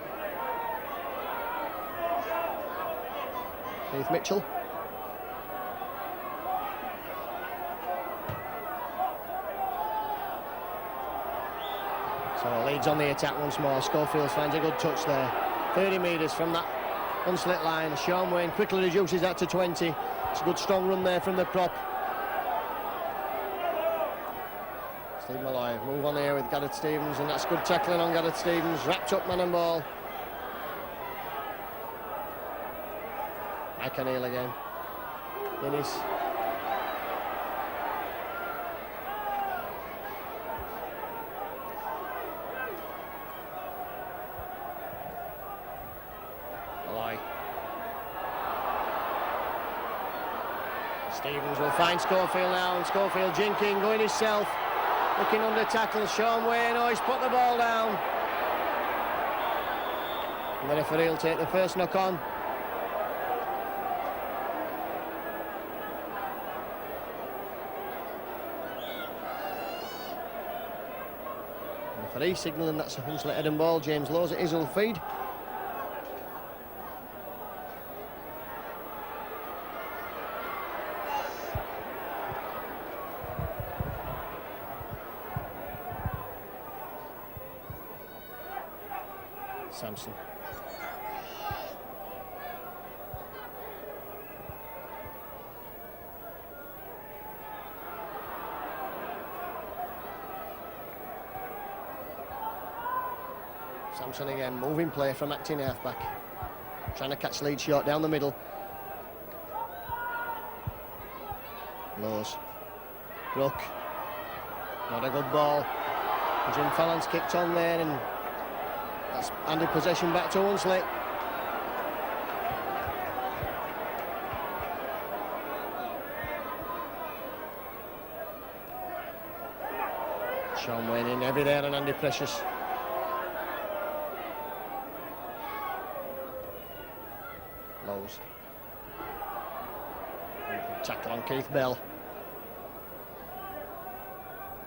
Keith Mitchell. So Leeds on the attack once more. Schofield finds a good touch there. 30 metres from that Hunslet line. Sean Wayne quickly reduces that to 20. It's a good strong run there from the prop. Steve Malloy move on here with Gareth Stevens, and that's good tackling on Gareth Stevens. Wrapped up man and ball. Mike O'Neill again. Innes. Stevens will find Schofield now, and Schofield jinking, going himself, looking under tackle. Sean Wayne, oh, he's put the ball down. And the referee will take the first knock on. The referee signalling that's a Hunslet head and ball. James Lowes at Izzle feed. Sampson. Sampson again, moving play from acting half-back. Trying to catch Leeds short down the middle. Lowes. Brook. Not a good ball. Jim Fallon's kicked on there, and that's handed possession back to Hunslet. Sean Wayne in heavy there and Andy Precious. Lowes. Tackle on Keith Bell. In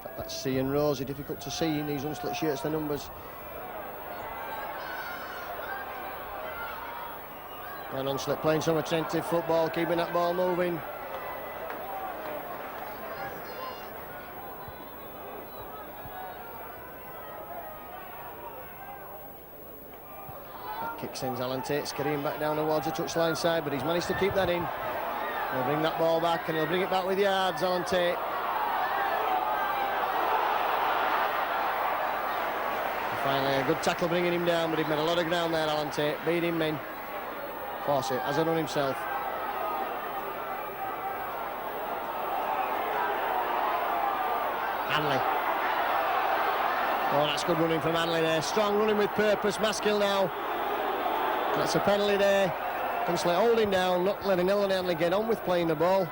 fact, that's C and Rosie, difficult to see in these Hunslet shirts, the numbers. And Hunslet playing some attentive football, keeping that ball moving. Kick sends Alan Tate scurrying back down towards the touchline side, but he's managed to keep that in. He'll bring that ball back, and he'll bring it back with yards, Alan Tate. And finally, a good tackle bringing him down, but he'd made a lot of ground there, Alan Tate. Beating men. Fawcett has a run himself. Hanley. Oh, that's good running from Hanley there. Strong running with purpose. Maskill now. That's a penalty there. Hunslet holding down, not letting Ellen Hanley get on with playing the ball.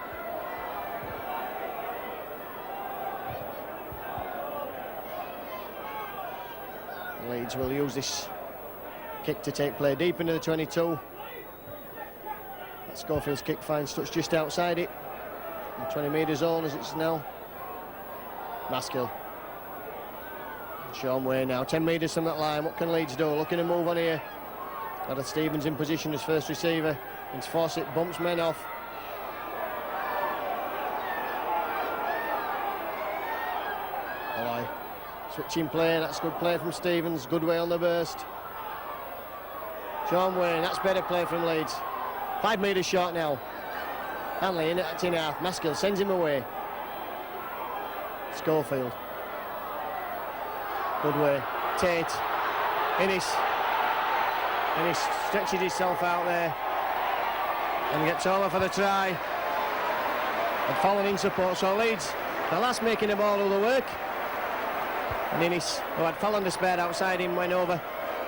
Leeds will use this kick to take play deep into the 22. That Schofield's kick finds touch just outside it. In 20 metre zone as it's now. Maskill. Sean Way now, 10 metres from that line. What can Leeds do? Looking to move on here. Gareth Stevens in position as first receiver. And Fawcett bumps men off. Alloy. Switching play, that's good play from Stevens. Good way on the burst. Sean Wayne, that's better play from Leeds. 5 metres short now. Hanley in at half. Maskill sends him away. Schofield. Good way. Tate. Innes stretches himself out there and gets over for the try. And fallen in support, so Leeds, the last making the ball all the work. And Innes, who had fallen to spare outside him, went over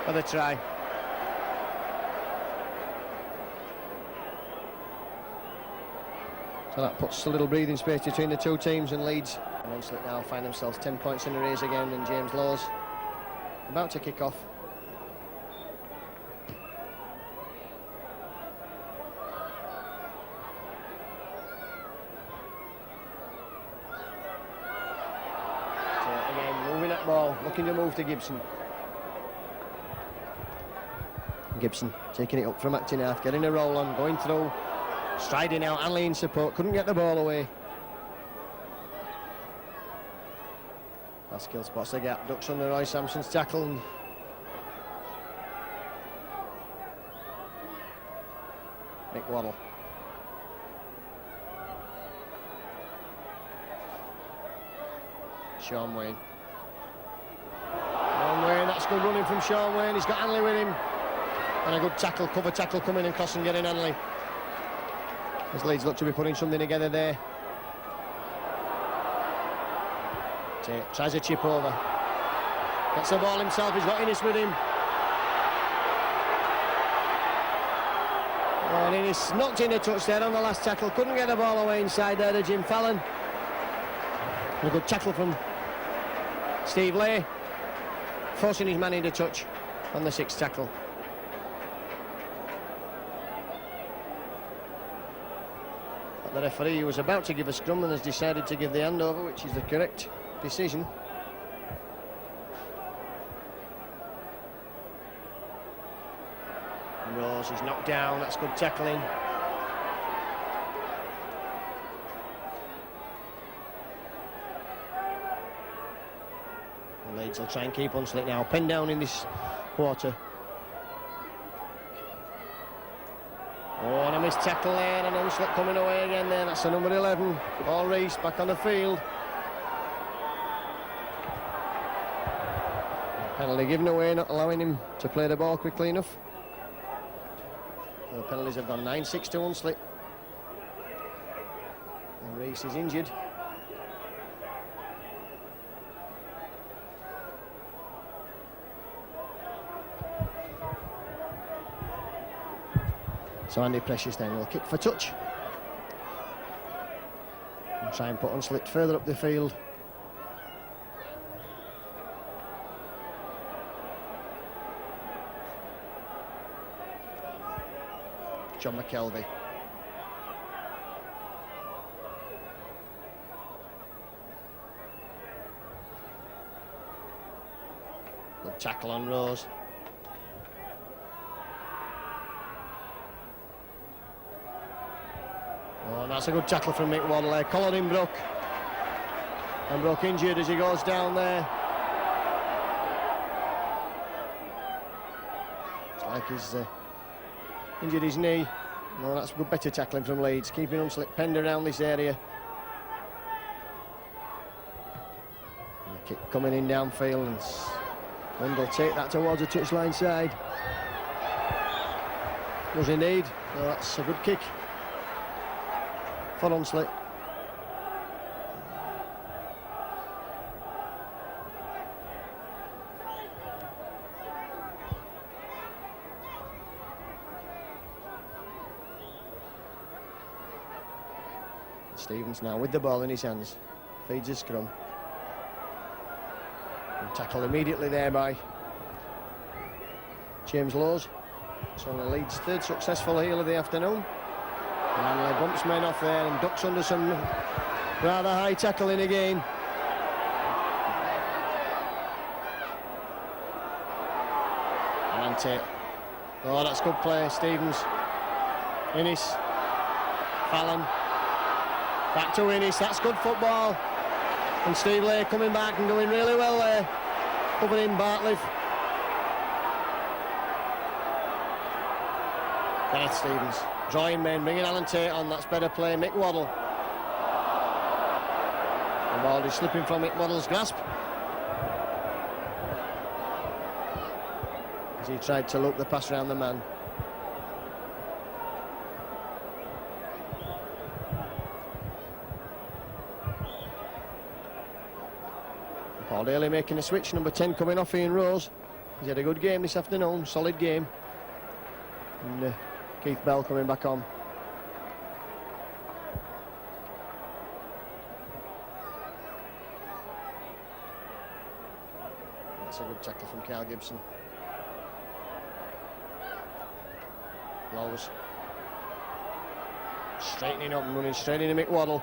for the try. So that puts a little breathing space between the two teams, and Leeds and Hunslet now find themselves 10 points in the race again, and James Lawes about to kick off. So again, moving that ball, looking to move to Gibson. Gibson taking it up from Actinarth, getting a roll on, going through. Striding out, Hanley in support, couldn't get the ball away. Maskill spots the gap, ducks under Roy Sampson's tackle. And Mick Waddle. Sean Wayne. That's good running from Sean Wayne. He's got Hanley with him. And a good tackle, cover tackle coming and crossing, getting Hanley. As Leeds look to be putting something together there. Tate tries a chip over. Gets the ball himself, he's got Innes with him. Oh, and Innes knocked in a touch there on the last tackle. Couldn't get the ball away inside there to Jim Fallon. And a good tackle from Steve Lay. Forcing his man into touch on the sixth tackle. The referee was about to give a scrum and has decided to give the handover, which is the correct decision. Rose is knocked down, that's good tackling. And Leeds will try and keep Hunslet now, pinned down in this quarter. Oh, and a missed tackle there, and Hunslet coming away again there. That's the number 11, Paul Rees, back on the field. Penalty given away, not allowing him to play the ball quickly enough. The penalties have gone 9-6 to Hunslet. And Rees is injured. So Andy Precious then will kick for touch. And try and put Hunslet further up the field. John McKelvey. Good tackle on Rose. Oh, that's a good tackle from Mick Waddle there. Collared him, Brook. And Brook injured as he goes down there. like he's injured his knee. No, that's good, better tackling from Leeds, keeping Hunslet penned around this area. And the kick coming in downfield, and Lund will take that towards the touchline side. Was indeed. So that's a good kick for Hunslet. Stevens now with the ball in his hands, feeds a scrum. And tackled immediately there by James Lowes. It's only Leeds' third successful heel of the afternoon. And bumps men off there and ducks under some rather high tackling again. And oh, that's good play. Stevens, Innes, Fallon. Back to Innes, that's good football. And Steve Lay coming back and doing really well there. Covering Bartley. Gareth Stevens, drawing men, bringing Alan Tate on, that's better play. Mick Waddle. The ball is slipping from Mick Waddle's grasp. As he tried to loop the pass around the man. Paul Daly making a switch, number 10 coming off, Ian Rose. He's had a good game this afternoon, solid game. And Keith Bell coming back on. That's a good tackle from Carl Gibson. Lowes straightening up and running straight into Mick Waddle.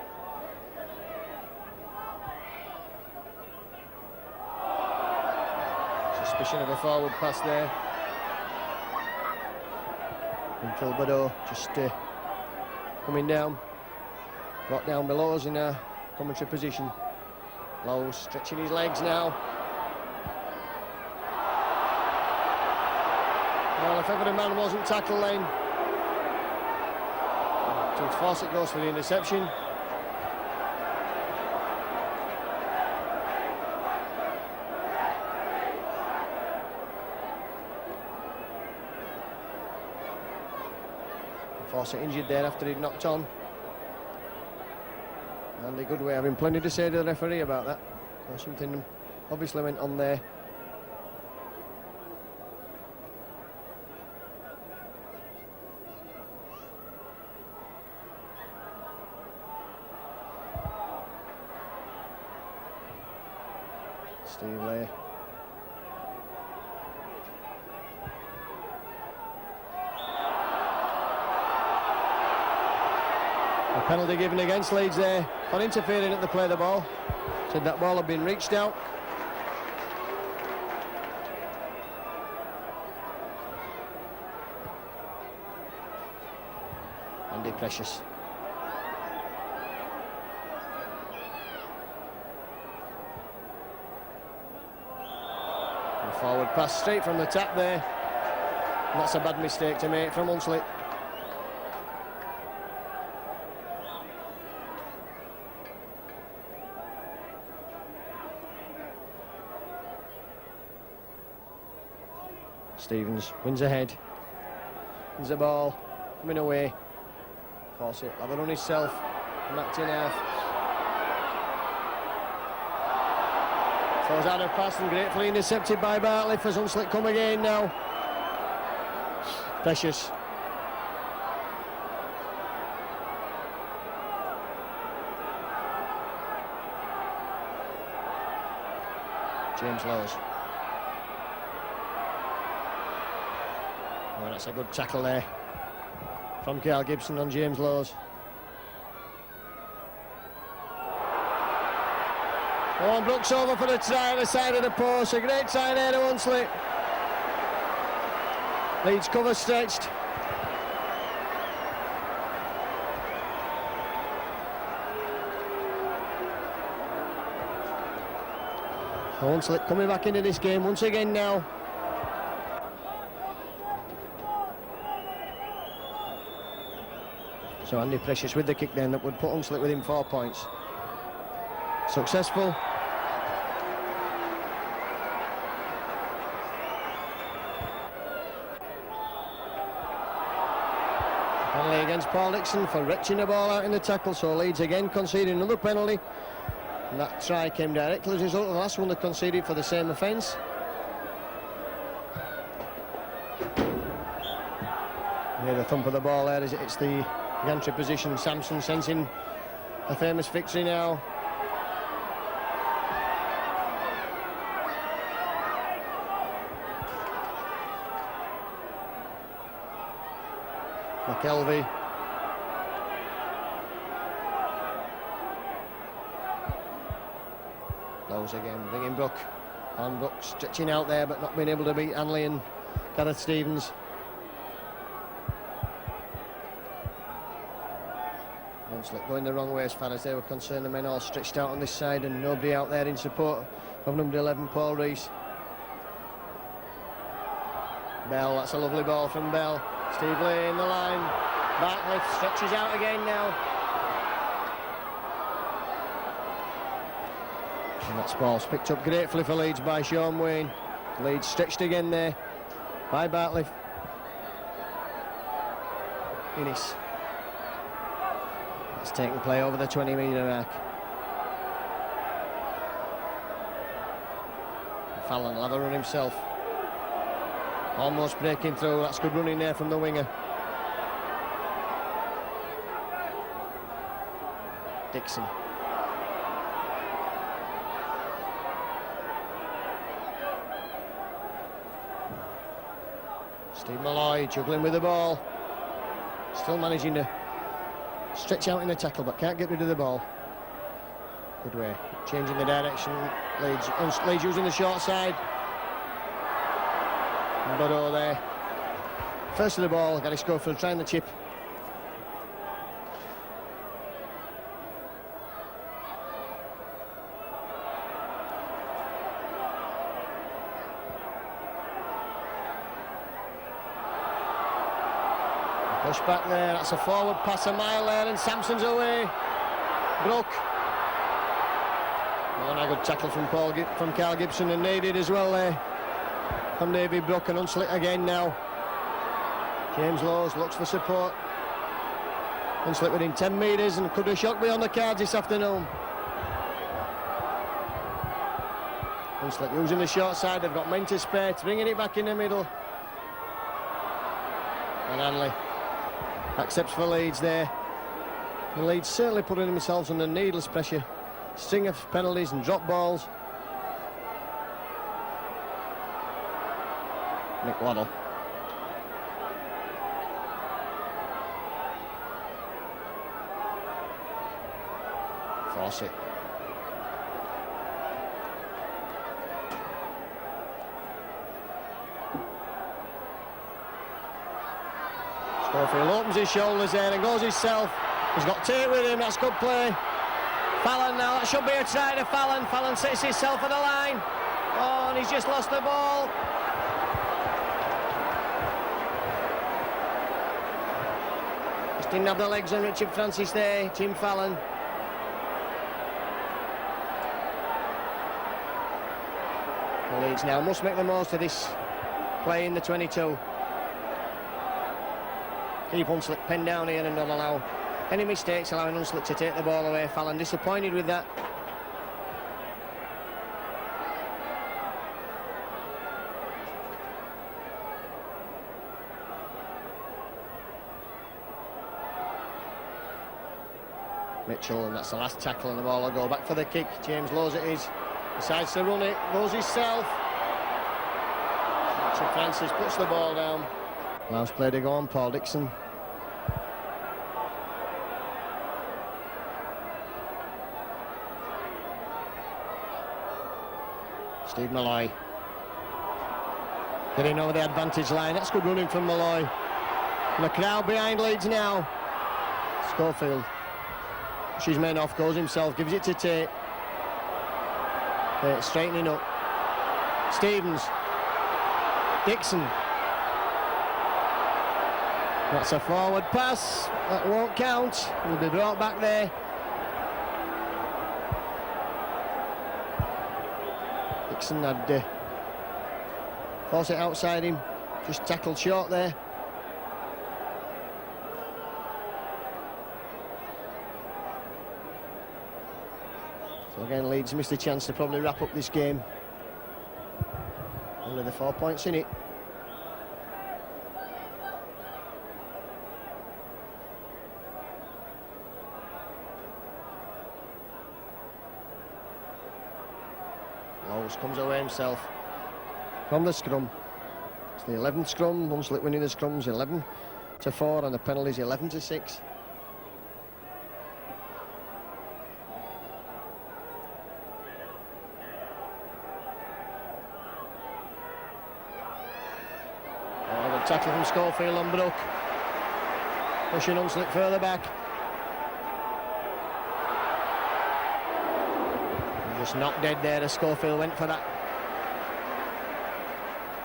Suspicion of a forward pass there. And Phil Badeau just coming down. Brought down below us in a commentary position. Lowes stretching his legs now. Well, if ever a man wasn't tackled then. George Fawcett goes for the interception. Fawcett injured there after he'd knocked on. And a good way, having plenty to say to the referee about that. Or something obviously went on there. Steve Lay. A penalty given against Leeds there for interfering at the play of the ball. Said that ball had been reached out. Andy Precious. And forward pass straight from the tap there. And that's a bad mistake to make from Hunslet. Stevens wins ahead. Wins the ball. Coming away. Fawcett have a run himself. Knocked in half. Throws out a pass and gratefully intercepted by Bartley. As Hunslet come again now. Precious. James Lowes. Oh, that's a good tackle there from Carl Gibson on James Lowes. Oh, and Brooks over for the try at the side of the post. A great try there to Hunslet. Leeds cover stretched. Hunslet coming back into this game once again now. So Andy Precious with the kick then that would put Hunslet within 4 points. Successful. Penalty against Paul Dixon for retching the ball out in the tackle, so Leeds again conceding another penalty. And that try came directly as a result of the last one they conceded for the same offence. Hear the thump of the ball there as it hits the gantry position. Sampson sensing a famous victory now. McKelvey. Close again, bringing Brook. And Brook stretching out there but not being able to beat Hanley and Gareth Stevens. Hunslet going the wrong way as far as they were concerned. The men all stretched out on this side and nobody out there in support of number 11, Paul Rees. Bell, that's a lovely ball from Bell. Steve Lee in the line. Bartley stretches out again now. And that ball's picked up gratefully for Leeds by Sean Wayne. Leeds stretched again there by Bartley. Innes. That's taking play over the 20-metre mark. Fallon will have a run himself. Almost breaking through. That's good running there from the winger. Dixon. Steve Malloy juggling with the ball. Still managing to stretch out in the tackle but can't get rid of the ball. Good way. Changing the direction. Leeds using the short side. Bodo there. First of the ball, Gary Schofield trying the chip. Push back there, that's a forward pass a mile there and Sampson's away. Brook. Oh, and a good tackle from Carl Gibson and needed as well there. From David Brook and Hunslet again now. James Lowes looks for support. Hunslet within 10 metres and could have shot beyond the cards this afternoon. Hunslet using the short side, they've got men to spare, bringing it back in the middle. And Hanley accepts for Leeds there. The Leeds certainly putting themselves under needless pressure. String of penalties and drop balls. Nick Waddle. Fawcett. Schofield opens his shoulders there and goes himself. He's got Tate with him, that's good play. Fallon now, that should be a try to Fallon. Fallon sets himself on the line. Oh, and he's just lost the ball. Didn't have the legs on Richard Francis there, Tim Fallon. The Leeds now must make the most of this play in the 22. Keep Hunslet penned down here and not allow any mistakes, allowing Hunslet to take the ball away. Fallon disappointed with that. Mitchell, and that's the last tackle, and the ball will go back for the kick. James Lowes it is. Decides to run it. Lowes himself. So Francis puts the ball down. Allows play to go on, Paul Dixon. Steve Malloy. Getting over the advantage line. That's good running from Malloy. And the crowd behind Leeds now. Schofield. Pushes men off, goes himself, gives it to Tate. Tate straightening up. Stevens. Dixon. That's a forward pass. That won't count. Will be brought back there. Dixon had forced it outside him. Just tackled short there. So again, Leeds missed a chance to probably wrap up this game. Only the 4 points in it. Lowes comes away himself from the scrum. It's the 11th scrum. Hunslet winning the scrums 11-4, and the penalties 11-6. Tackle from Schofield on Brook, pushing Hunslet further back. And just knocked dead there as Schofield went for that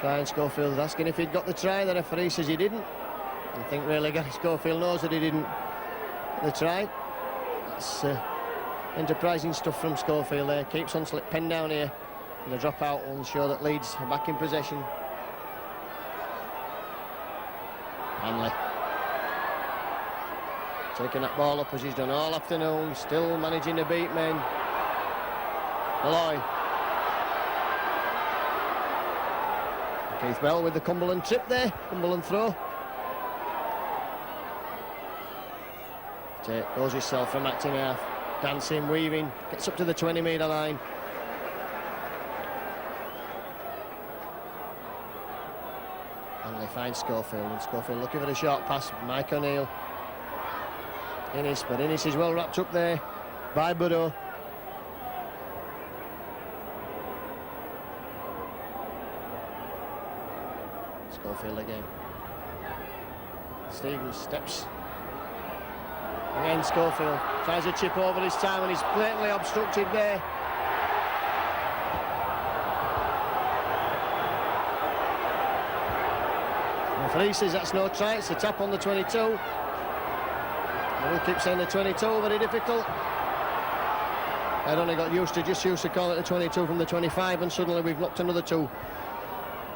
try, and Schofield was asking if he'd got the try. The referee says he didn't. I think really Gary Schofield knows that he didn't get the try. That's enterprising stuff from Schofield there. Keeps Hunslet penned down here, and the drop out will show that Leeds are back in possession. Hanley taking that ball up as he's done all afternoon, still managing to beat men. Malloy. Keith Bell with the Cumberland trip there, Cumberland throw. Tate goes himself from acting half, dancing, weaving, gets up to the 20-metre line. Hanley finds Schofield, and Schofield looking for a short pass. Mike O'Neill. Innes, but Innes is well wrapped up there by Burrow. Schofield again. Stevens steps. Again Schofield tries a chip over this time, and he's blatantly obstructed there. Referee says that's no try, it's a tap on the 22. And we'll keep saying the 22, very difficult. I'd only got used to call it the 22 from the 25, and suddenly we've knocked another 2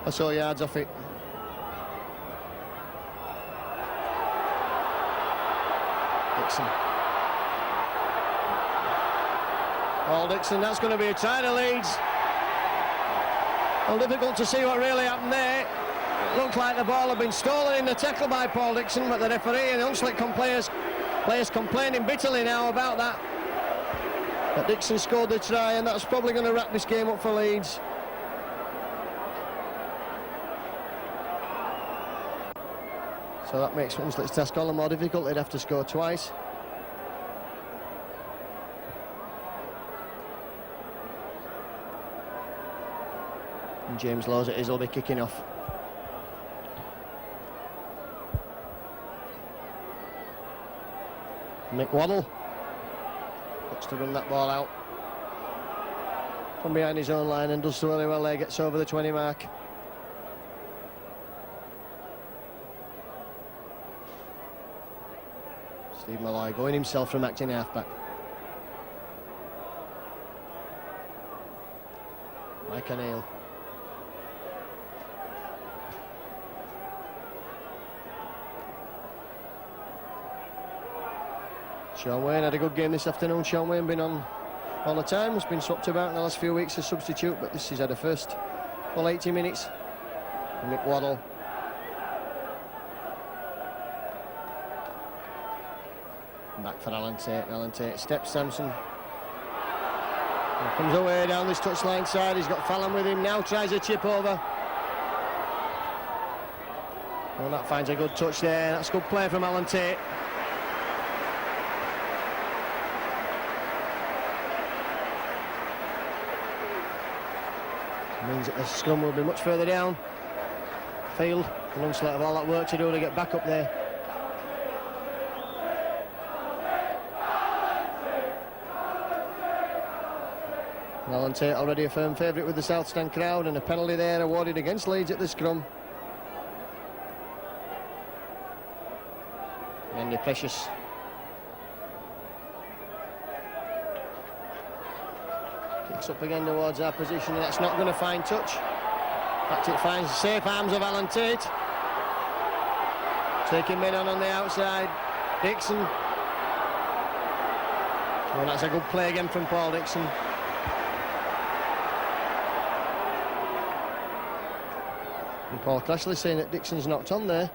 or so yards off it. Dixon. Paul Dixon, that's going to be a try to Leeds. Well, difficult to see what really happened there. It looked like the ball had been stolen in the tackle by Paul Dixon, but the referee and the Hunslet players complaining bitterly now about that. But Dixon scored the try, and that's probably going to wrap this game up for Leeds. So that makes Hunslet's task all the more difficult. They'd have to score twice. And James Lowes it is, will be kicking off. Mick Waddle looks to run that ball out from behind his own line, and does so very well there, gets over the 20 mark. Steve Malloy going himself from acting halfback. Mike O'Neill. Sean Wayne had a good game this afternoon. Sean Wayne been on all the time, has been swapped about in the last few weeks as substitute, but this is had a first full 80 minutes. Mick Waddle. Back for Alan Tate. Alan Tate steps Sampson. Comes away down this touchline side. He's got Fallon with him now. Tries a chip over. Well, that finds a good touch there. That's good play from Alan Tate. Means that the scrum will be much further down field. And Hunslet have all that work to do to get back up there. Alan Tate already a firm favourite with the South Stand crowd, and a penalty there awarded against Leeds at the scrum. precious. Kicks up again towards our position, and that's not going to find touch. In fact, it finds the safe arms of Alan Tate. Taking men on the outside. Dixon. Oh, that's a good play again from Paul Dixon. And Paul Crashley saying that Dixon's knocked on there.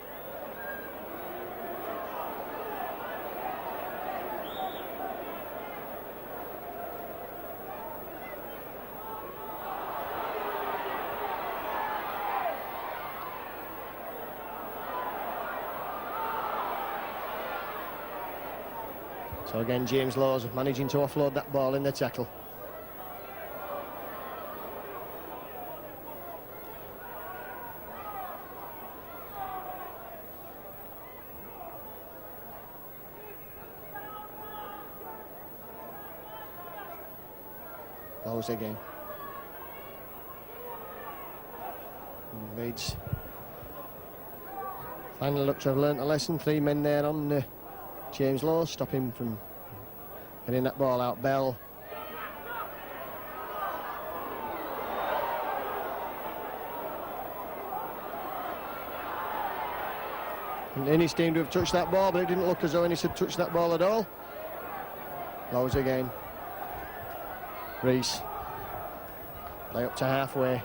So again, James Laws managing to offload that ball in the tackle. Laws again. And Leeds finally look to have learnt a lesson. 3 men there on James Laws, stop him from getting that ball out. Bell. And Innes seemed to have touched that ball, but it didn't look as though Innes had touched that ball at all. Laws again. Reese. Play up to halfway.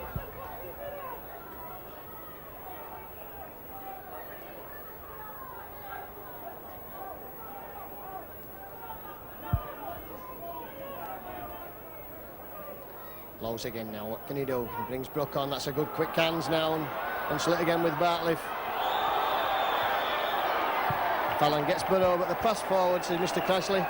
Laws again now, what can he do? He brings Brook on, that's a good quick hands now, and Hunslet again with Bartliffe. Fallon gets Burrow, but the pass forward to Mr. Crashley.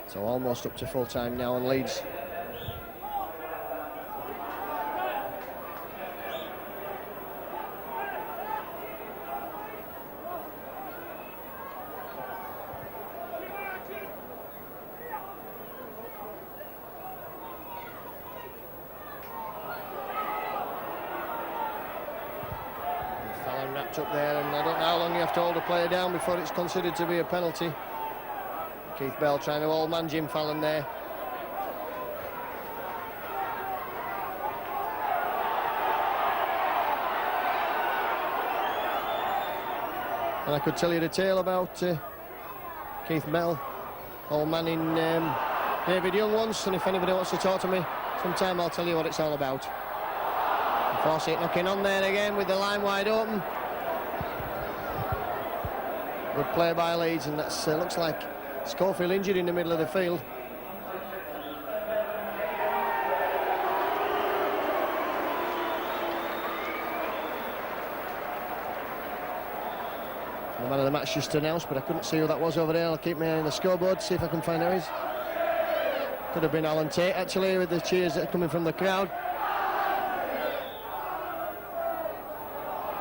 So almost up to full time now, and Leeds up there, and I don't know how long you have to hold a player down before it's considered to be a penalty. Keith Bell trying to all-man Jim Fallon there. And I could tell you the tale about Keith Bell all-manning David Young once, and if anybody wants to talk to me sometime, I'll tell you what it's all about. Fawcett knocking on there again with the line wide open. Good play by Leeds, and that looks like Schofield injured in the middle of the field. The man of the match just announced, but I couldn't see who that was over there. I'll keep my eye on the scoreboard, see if I can find out. Could have been Alan Tate, actually, with the cheers that are coming from the crowd.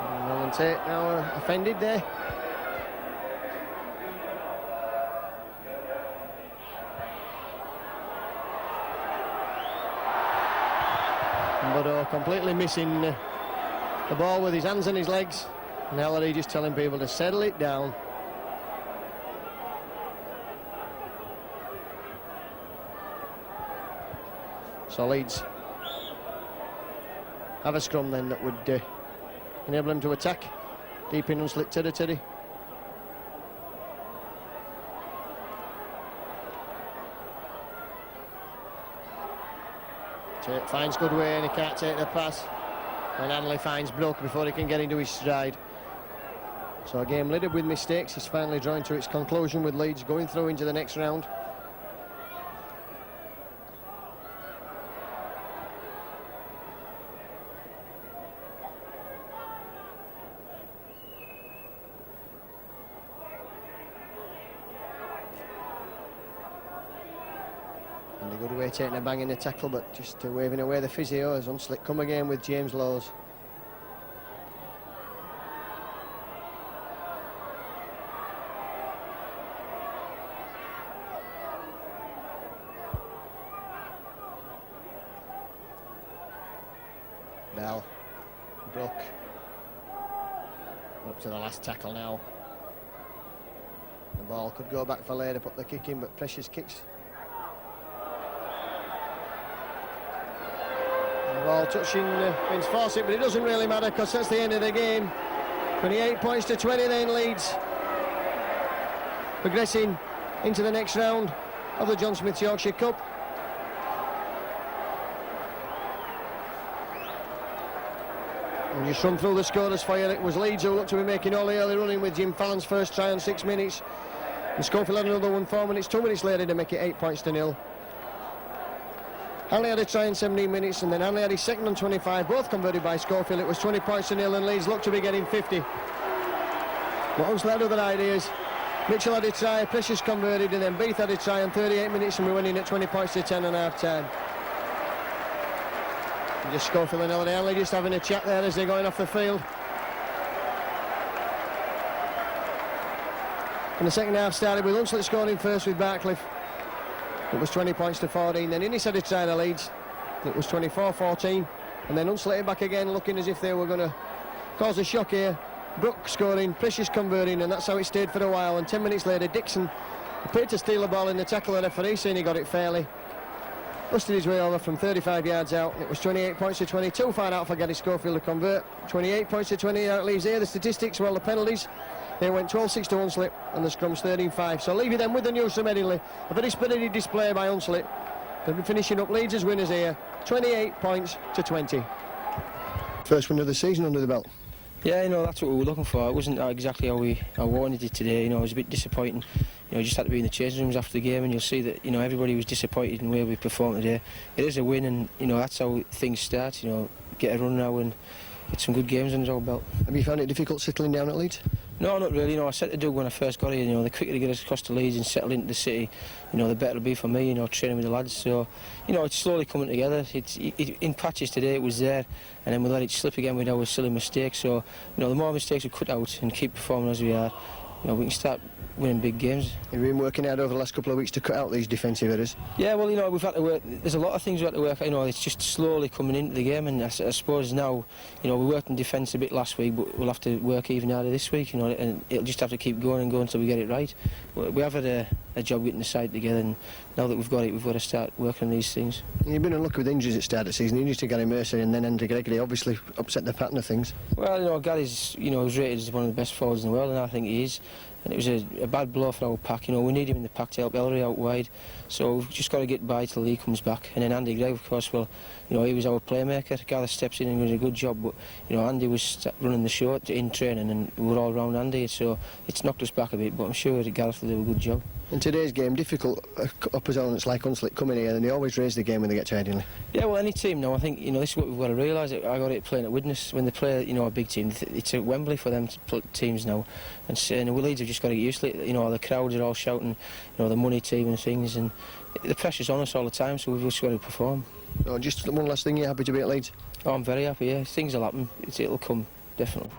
And Alan Tate now offended there. But completely missing the ball with his hands and his legs. And Ellery just telling people to settle it down. So Leeds have a scrum then that would enable him to attack deep in Hunslet territory. Tate finds good way and he can't take the pass. And Hanley finds Brook before he can get into his stride. So a game littered with mistakes is finally drawing to its conclusion with Leeds going through into the next round. And a good way taking a bang in the tackle, but just waving away the physio as Hunslet come again with James Laws. Bell, Duck, up to the last tackle now. The ball could go back for later, put the kick in, but Precious kicks. The ball touching Vince Fawcett, but it doesn't really matter because that's the end of the game. 28 points to 20 then Leeds. Progressing into the next round of the John Smith Yorkshire Cup. And just run through the scorers for you. It was Leeds who looked to be making all the early running with Jim Fallon's first try on 6 minutes. And Schofield had another one 4 minutes, 2 minutes later to make it 8 points to 0. Hanley had a try in 17 minutes, and then Hanley had his second on 25, both converted by Schofield. It was 20 points to 0, and Leeds looked to be getting 50. But Hunslet had other ideas. Mitchell had a try, Precious converted, and then Beath had a try in 38 minutes, and we went in at 20 points to 10 and half time. And just Schofield and Hanley just having a chat there as they're going off the field. And the second half started with Hunslet scoring first with Barcliffe. It was 20 points to 14. Then Innes had a try to Leeds. It was 24-14. And then Hunslet back again, looking as if they were going to cause a shock here. Brook scoring, Precious converting, and that's how it stayed for a while. And 10 minutes later, Dixon appeared to steal the ball in the tackle. The referee saying he got it fairly. Busted his way over from 35 yards out. It was 28 points to 20. Too far out for Gary Schofield to convert. 28 points to 20. That leaves here the statistics. Well, the penalties. They went 12-6 to Hunslet, and the scrums 13-5. So leave you then with the news from Headingley. A very spirited display by Hunslet. They'll be finishing up Leeds as winners here. 28 points to 20. First win of the season under the belt. Yeah, that's what we were looking for. It wasn't exactly how I wanted it today. It was a bit disappointing. Just had to be in the changing rooms after the game, and you'll see that everybody was disappointed in the way we performed today. It is a win, and that's how things start. Get a run now and get some good games under our belt. Have you found it difficult settling down at Leeds? No, not really. I said to Doug when I first got here, the quicker to get us across to Leeds and settle into the city, the better it'll be for me, training with the lads. So, it's slowly coming together. In patches today it was there, and then we let it slip again with our silly mistakes. So, the more mistakes we cut out and keep performing as we are, we can start winning big games. You've been working hard over the last couple of weeks to cut out these defensive errors? Yeah, well, we've had to work. There's a lot of things we had to work. It's just slowly coming into the game, and I suppose now, we worked in defence a bit last week, but we'll have to work even harder this week, and it'll just have to keep going and going until we get it right. We have had a job getting the side together, and now that we've got it, we've got to start working on these things. You've been unlucky with injuries at the start of the season. Injuries to Gary Mercer and then Andy Gregory obviously upset the pattern of things. Well, Gary's, was rated as one of the best forwards in the world, and I think he is. And it was a bad blow for our pack. We need him in the pack to help Ellery out wide. So we've just got to get by till he comes back. And then Andy Gregg, of course, well, he was our playmaker. Gareth steps in and does a good job. But, Andy was running the show in training, and we were all round Andy. So it's knocked us back a bit, but I'm sure that Gareth will do a good job. In today's game, difficult opponents like Hunslet come in here, and they always raise the game when they get to Headingley. Yeah, well, any team now, I think, this is what we've got to realise. I got it playing at Widnes. When they play, a big team, it's at Wembley for them teams now. And we Leeds have just got to get used to it. The crowds are all shouting, the money team and things, and the pressure's on us all the time, so we've just got to perform. Oh, just one last thing, you're happy to be at Leeds? Oh, I'm very happy, yeah. Things will happen. It'll come, definitely.